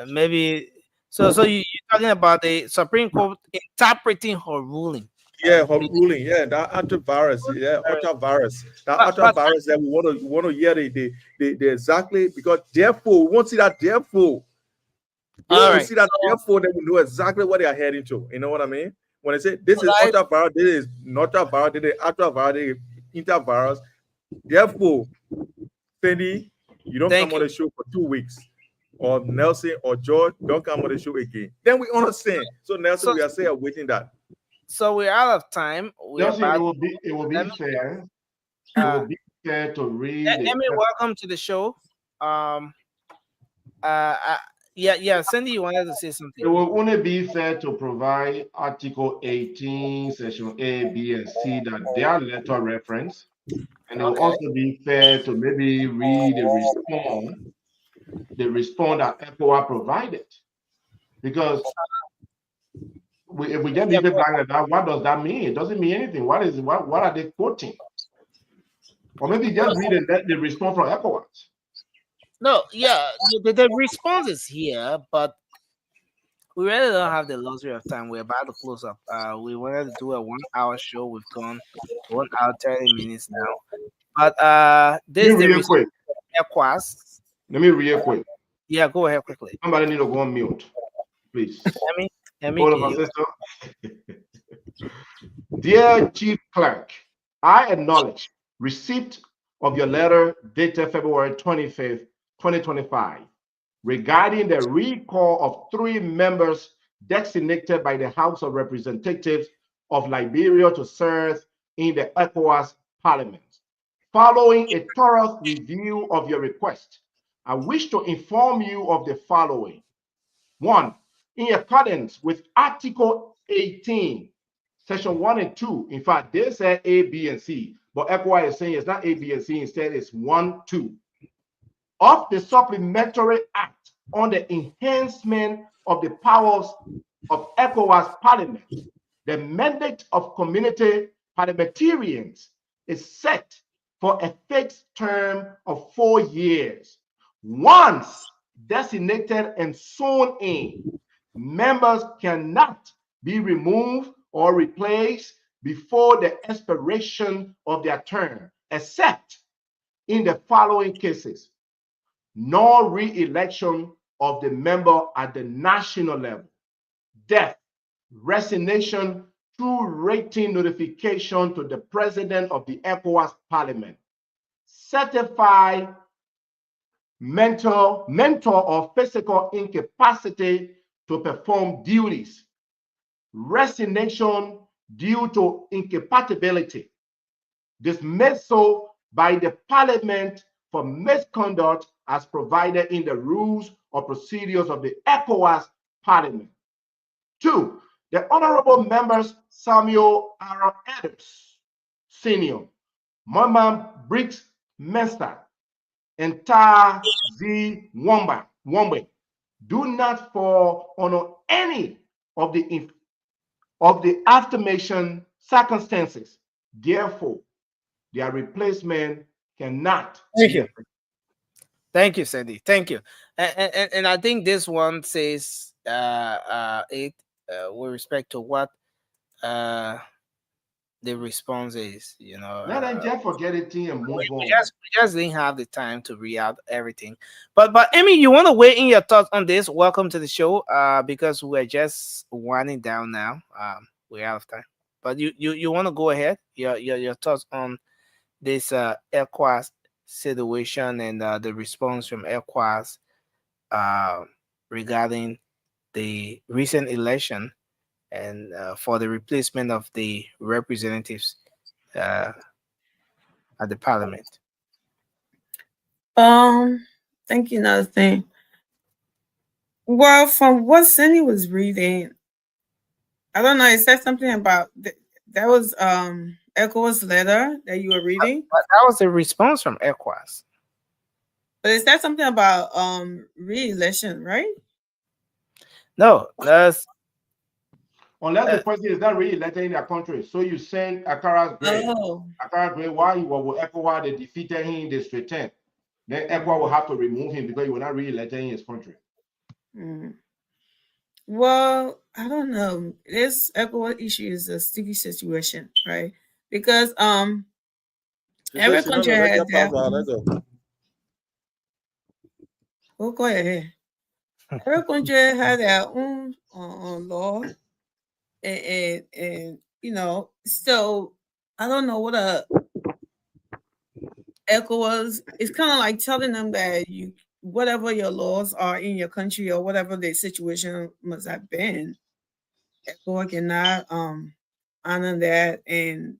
maybe so you're talking about the Supreme Court interpreting her ruling. Yeah, her ruling. Yeah, that ultra-virus. Yeah, ultra-virus. That ultra-virus that we want to hear the exactly, because therefore we won't see that therefore. We see that therefore that we know exactly what they are heading to. You know what I mean? When I say this is ultra-virus, this is not ultra-virus, this is ultra-virus, this is inter-virus. Therefore, Cindy, you don't come on the show for 2 weeks. Or Nelson or George, don't come on the show again. Then we understand. So Nelson, we are saying waiting that. So we're out of time. It will be fair. It will be fair to read. Emmy, welcome to the show. Cindy, you wanted to say something. It will only be fair to provide Article 18, Section A, B, and C, that they are letter reference, and it will also be fair to maybe read the response that ECOWAS provided, because if we just leave it like that, what does that mean? It doesn't mean anything. What are they quoting? Or maybe just read the response from ECOWAS. No, yeah, the response is here, but we really don't have the luxury of time. We're about to close up. We wanted to do a 1 hour show. We've gone 1 hour 30 minutes now. But this is the response from ECOWAS. Let me real quick. Yeah, go ahead quickly. Somebody need to go on mute, please. Hold on, sister. Dear Chief Clerk, I acknowledge receipt of your letter dated February 25th, 2025, regarding the recall of 3 members designated by the House of Representatives of Liberia to serve in the ECOWAS Parliament. Following a thorough review of your request, I wish to inform you of the following. 1. In accordance with Article 18, Section 1 and 2, in fact, they said A, B, and C, but ECOWAS is saying it's not A, B, and C, instead it's 1, 2. Of the Supplementary Act on the enhancement of the powers of ECOWAS Parliament, the mandate of community parliamentarians is set for a fixed term of 4 years. Once designated and sworn in, members cannot be removed or replaced before the expiration of their term, except in the following cases: no re-election of the member at the national level, death, resignation through written notification to the president of the ECOWAS Parliament, certified mental or physical incapacity to perform duties, resignation due to incompatibility, dismissal by the Parliament for misconduct as provided in the rules or procedures of the ECOWAS Parliament. 2. The Honorable Members Samuel R. Adams, Senior, Mama Briggs Mester, and Ta Z Wombe do not fall under any of the aftermentioned circumstances. Therefore, their replacement cannot. Thank you. Thank you, Sandy. Thank you. And I think this one says it with respect to what the response is, you know. Let them just forget it and move on. We just didn't have the time to read out everything. But Amy, you want to weigh in your thoughts on this? Welcome to the show. Because we're just winding down now. We're out of time. But you want to go ahead? Your thoughts on this ECOWAS situation and the response from ECOWAS regarding the recent election and for the replacement of the representatives at the parliament. Thank you. Another thing. Well, from what Cindy was reading, I don't know. It said something about that was ECOWAS letter that you were reading. But that was a response from ECOWAS. But it said something about re-election, right? No, that's unless the person is not really elected in their country. So you send Akara's grave. Akara's grave, while he was with ECOWAS, they defeated him in the straight 10. Then ECOWAS will have to remove him because he was not really elected in his country. Well, I don't know. This ECOWAS issue is a sticky situation, right? Because every country has their go ahead. Every country has their own law, and you know. So I don't know what a ECOWAS. It's kind of like telling them that you, whatever your laws are in your country or whatever the situation must have been, ECOWAS cannot honor that. And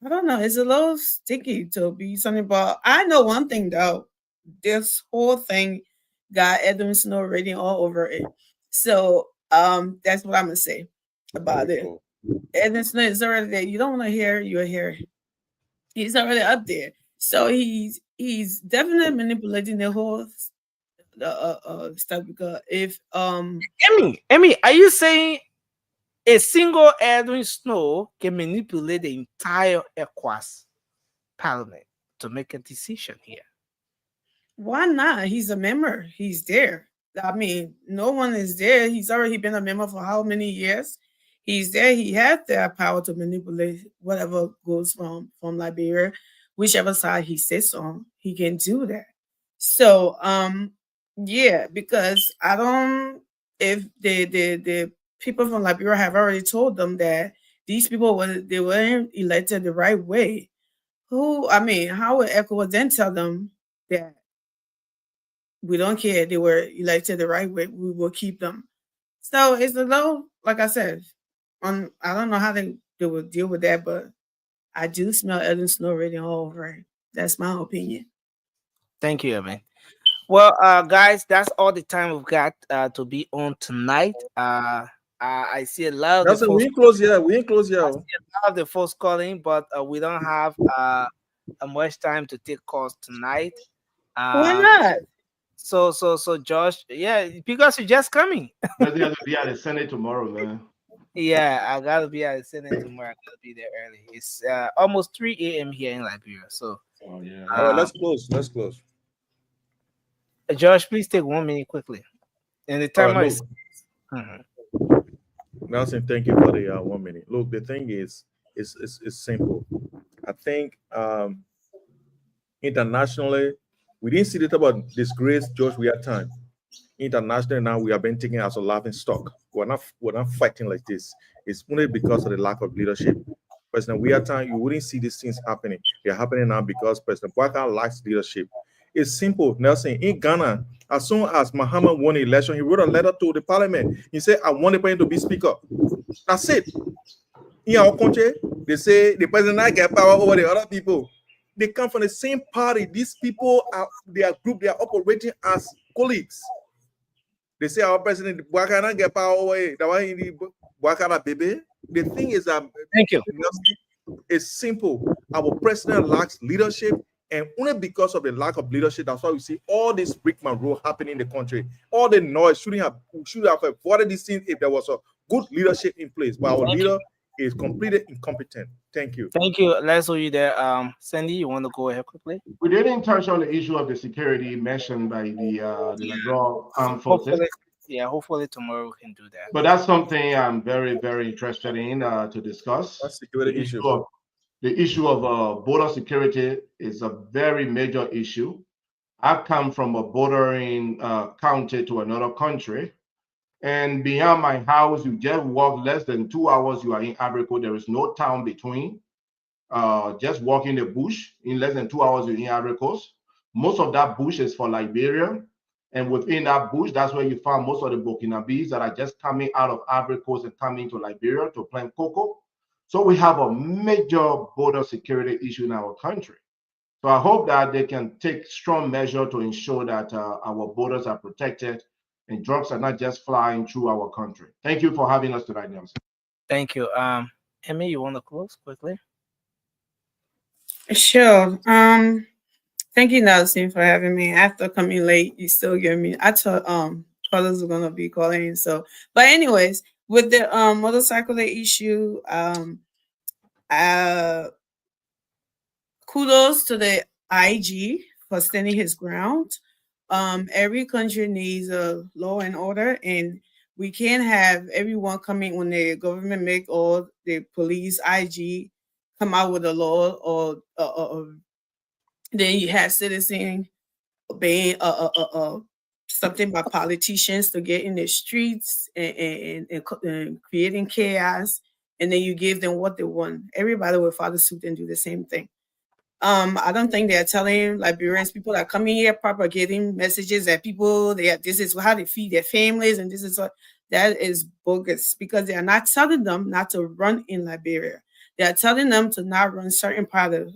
I don't know. It's a little sticky to be something. But I know one thing though. This whole thing got Edwin Snow rating all over it. So that's what I'm gonna say about it. Edwin Snow is already there. You don't want to hear, you're here. He's already up there. So he's definitely manipulating the whole stuff because if Emmy, are you saying a single Edwin Snow can manipulate the entire ECOWAS parliament to make a decision here? Why not? He's a member. He's there. I mean, no one is there. He's already been a member for how many years? He's there. He has the power to manipulate whatever goes from Liberia, whichever side he sits on. He can do that. So, yeah, because I don't. If the people from Liberia have already told them that these people weren't elected the right way, how would ECOWAS then tell them that? We don't care. They were elected the right way. We will keep them. So it's a little, like I said, I don't know how they will deal with that, but I do smell Edwin Snow rating all over it. That's my opinion. Thank you, Evan. Well, guys, that's all the time we've got to be on tonight. I see a lot of we ain't close yet. We ain't close yet. I see a lot of the folks calling, but we don't have much time to take calls tonight. Why not? So Josh, yeah, because you're just coming. You have to be at the Senate tomorrow, man. Yeah, I gotta be at the Senate tomorrow. I gotta be there early. It's almost 3 a.m. here in Liberia. So all right, let's close. Let's close. Josh, please take 1 minute quickly. And the timer is Nelson, thank you for the 1 minute. Look, the thing is, it's simple. I think internationally, we didn't see the type of disgrace George we had time. Internationally now we have been taken as a laughing stock. We're not fighting like this. It's only because of the lack of leadership. President we had time, you wouldn't see these things happening. They're happening now because President Bouacar lacks leadership. It's simple, Nelson. In Ghana, as soon as Muhammad won the election, he wrote a letter to the parliament. He said, I want the president to be speaker. That's it. In our country, they say the president not get power over the other people. They come from the same party. These people are their group. They are operating as colleagues. They say our president Bwakana get power away. Bwakana baby. The thing is that Thank you. it's simple. Our president lacks leadership, and only because of the lack of leadership, that's why we see all this brickman rule happening in the country. All the noise should have avoided these things if there was a good leadership in place. But our leader is completely incompetent. Thank you. Thank you. Let's hold you there. Sandy, you want to go ahead quickly? We didn't touch on the issue of the security mentioned by the Liberal Armed Forces. Hopefully tomorrow we can do that. But that's something I'm very, very interested in to discuss. That's security issue. The issue of border security is a very major issue. I've come from a bordering county to another country, and beyond my house, you just walk less than 2 hours, you are in Abrico. There is no town between. Just walking the bush, in less than 2 hours, you're in Abricos. Most of that bush is for Liberia. And within that bush, that's where you find most of the Burkinabes that are just coming out of Abricos and coming to Liberia to plant cocoa. So we have a major border security issue in our country. So I hope that they can take strong measure to ensure that our borders are protected and drugs are not just flying through our country. Thank you for having us tonight, Nelson. Thank you. Emmy, you want to close quickly? Sure. Thank you, Nelson, for having me. After coming late, you still give me. I thought callers are gonna be calling. So, but anyways, with the motorcycle issue, kudos to the IG for standing his ground. Every country needs a law and order, and we can't have everyone coming when the government make all the police IG come out with a law or then you have citizens obeying something by politicians to get in the streets and creating chaos, and then you give them what they want. Everybody will follow suit and do the same thing. I don't think they're telling Liberians, people that coming here propagating messages that people this is how they feed their families and this is what that is bogus, because they are not telling them not to run in Liberia. They are telling them to not run certain part of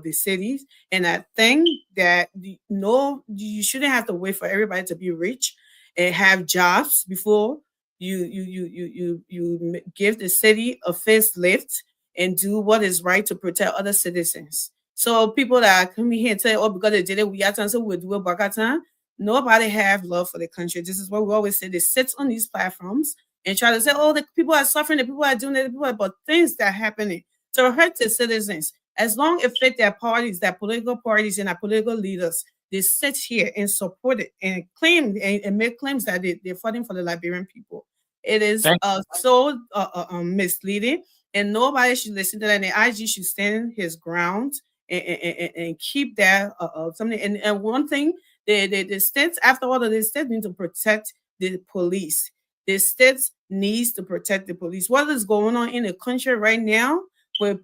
the cities. And I think that you shouldn't have to wait for everybody to be rich and have jobs before you give the city a facelift and do what is right to protect other citizens. So people that are coming here and say, oh, because they did it, we have to, so we'll do it Bakatan. Nobody have love for the country. This is what we always say. They sit on these platforms and try to say, oh, the people are suffering, the people are doing it, but things that are happening to hurt the citizens. As long as it fit their parties, their political parties and our political leaders, they sit here and support it and claim and make claims that they're fighting for the Liberian people. It is so misleading, and nobody should listen to that. And the IG should stand his ground and keep that something. And one thing, the states, after all of this, states need to protect the police. The states needs to protect the police. What is going on in the country right now with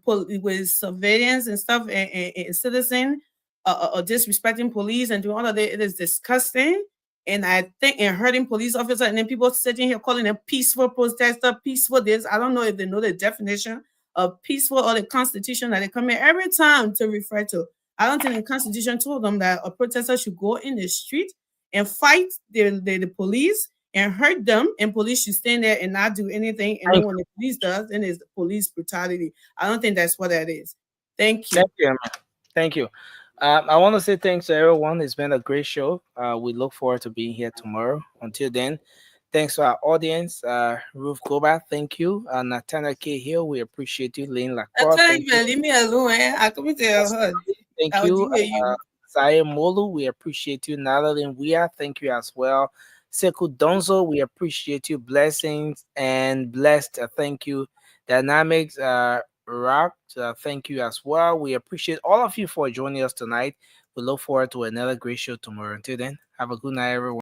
surveillance and stuff and citizen disrespecting police and doing all of that, it is disgusting. And I think and hurting police officers, and then people sitting here calling them peaceful protester, peaceful this. I don't know if they know the definition of peaceful or the Constitution that they come in every time to refer to. I don't think the Constitution told them that a protester should go in the street and fight the police and hurt them, and police should stand there and not do anything. And then when the police does, then it's police brutality. I don't think that's what that is. Thank you. Thank you, Emma. Thank you. I want to say thanks to everyone. It's been a great show. We look forward to being here tomorrow. Until then, thanks to our audience. Ruth Goba, thank you. Nathaniel K. Hill, we appreciate you. Lane Lacroix, thank you. Leave me alone. I come to her. Thank you. Zaire Molu, we appreciate you. Natalie Wia, thank you as well. Sekou Donzo, we appreciate you. Blessings and blessed. Thank you. Dynamics, Rock, thank you as well. We appreciate all of you for joining us tonight. We look forward to another great show tomorrow. Until then, have a good night, everyone.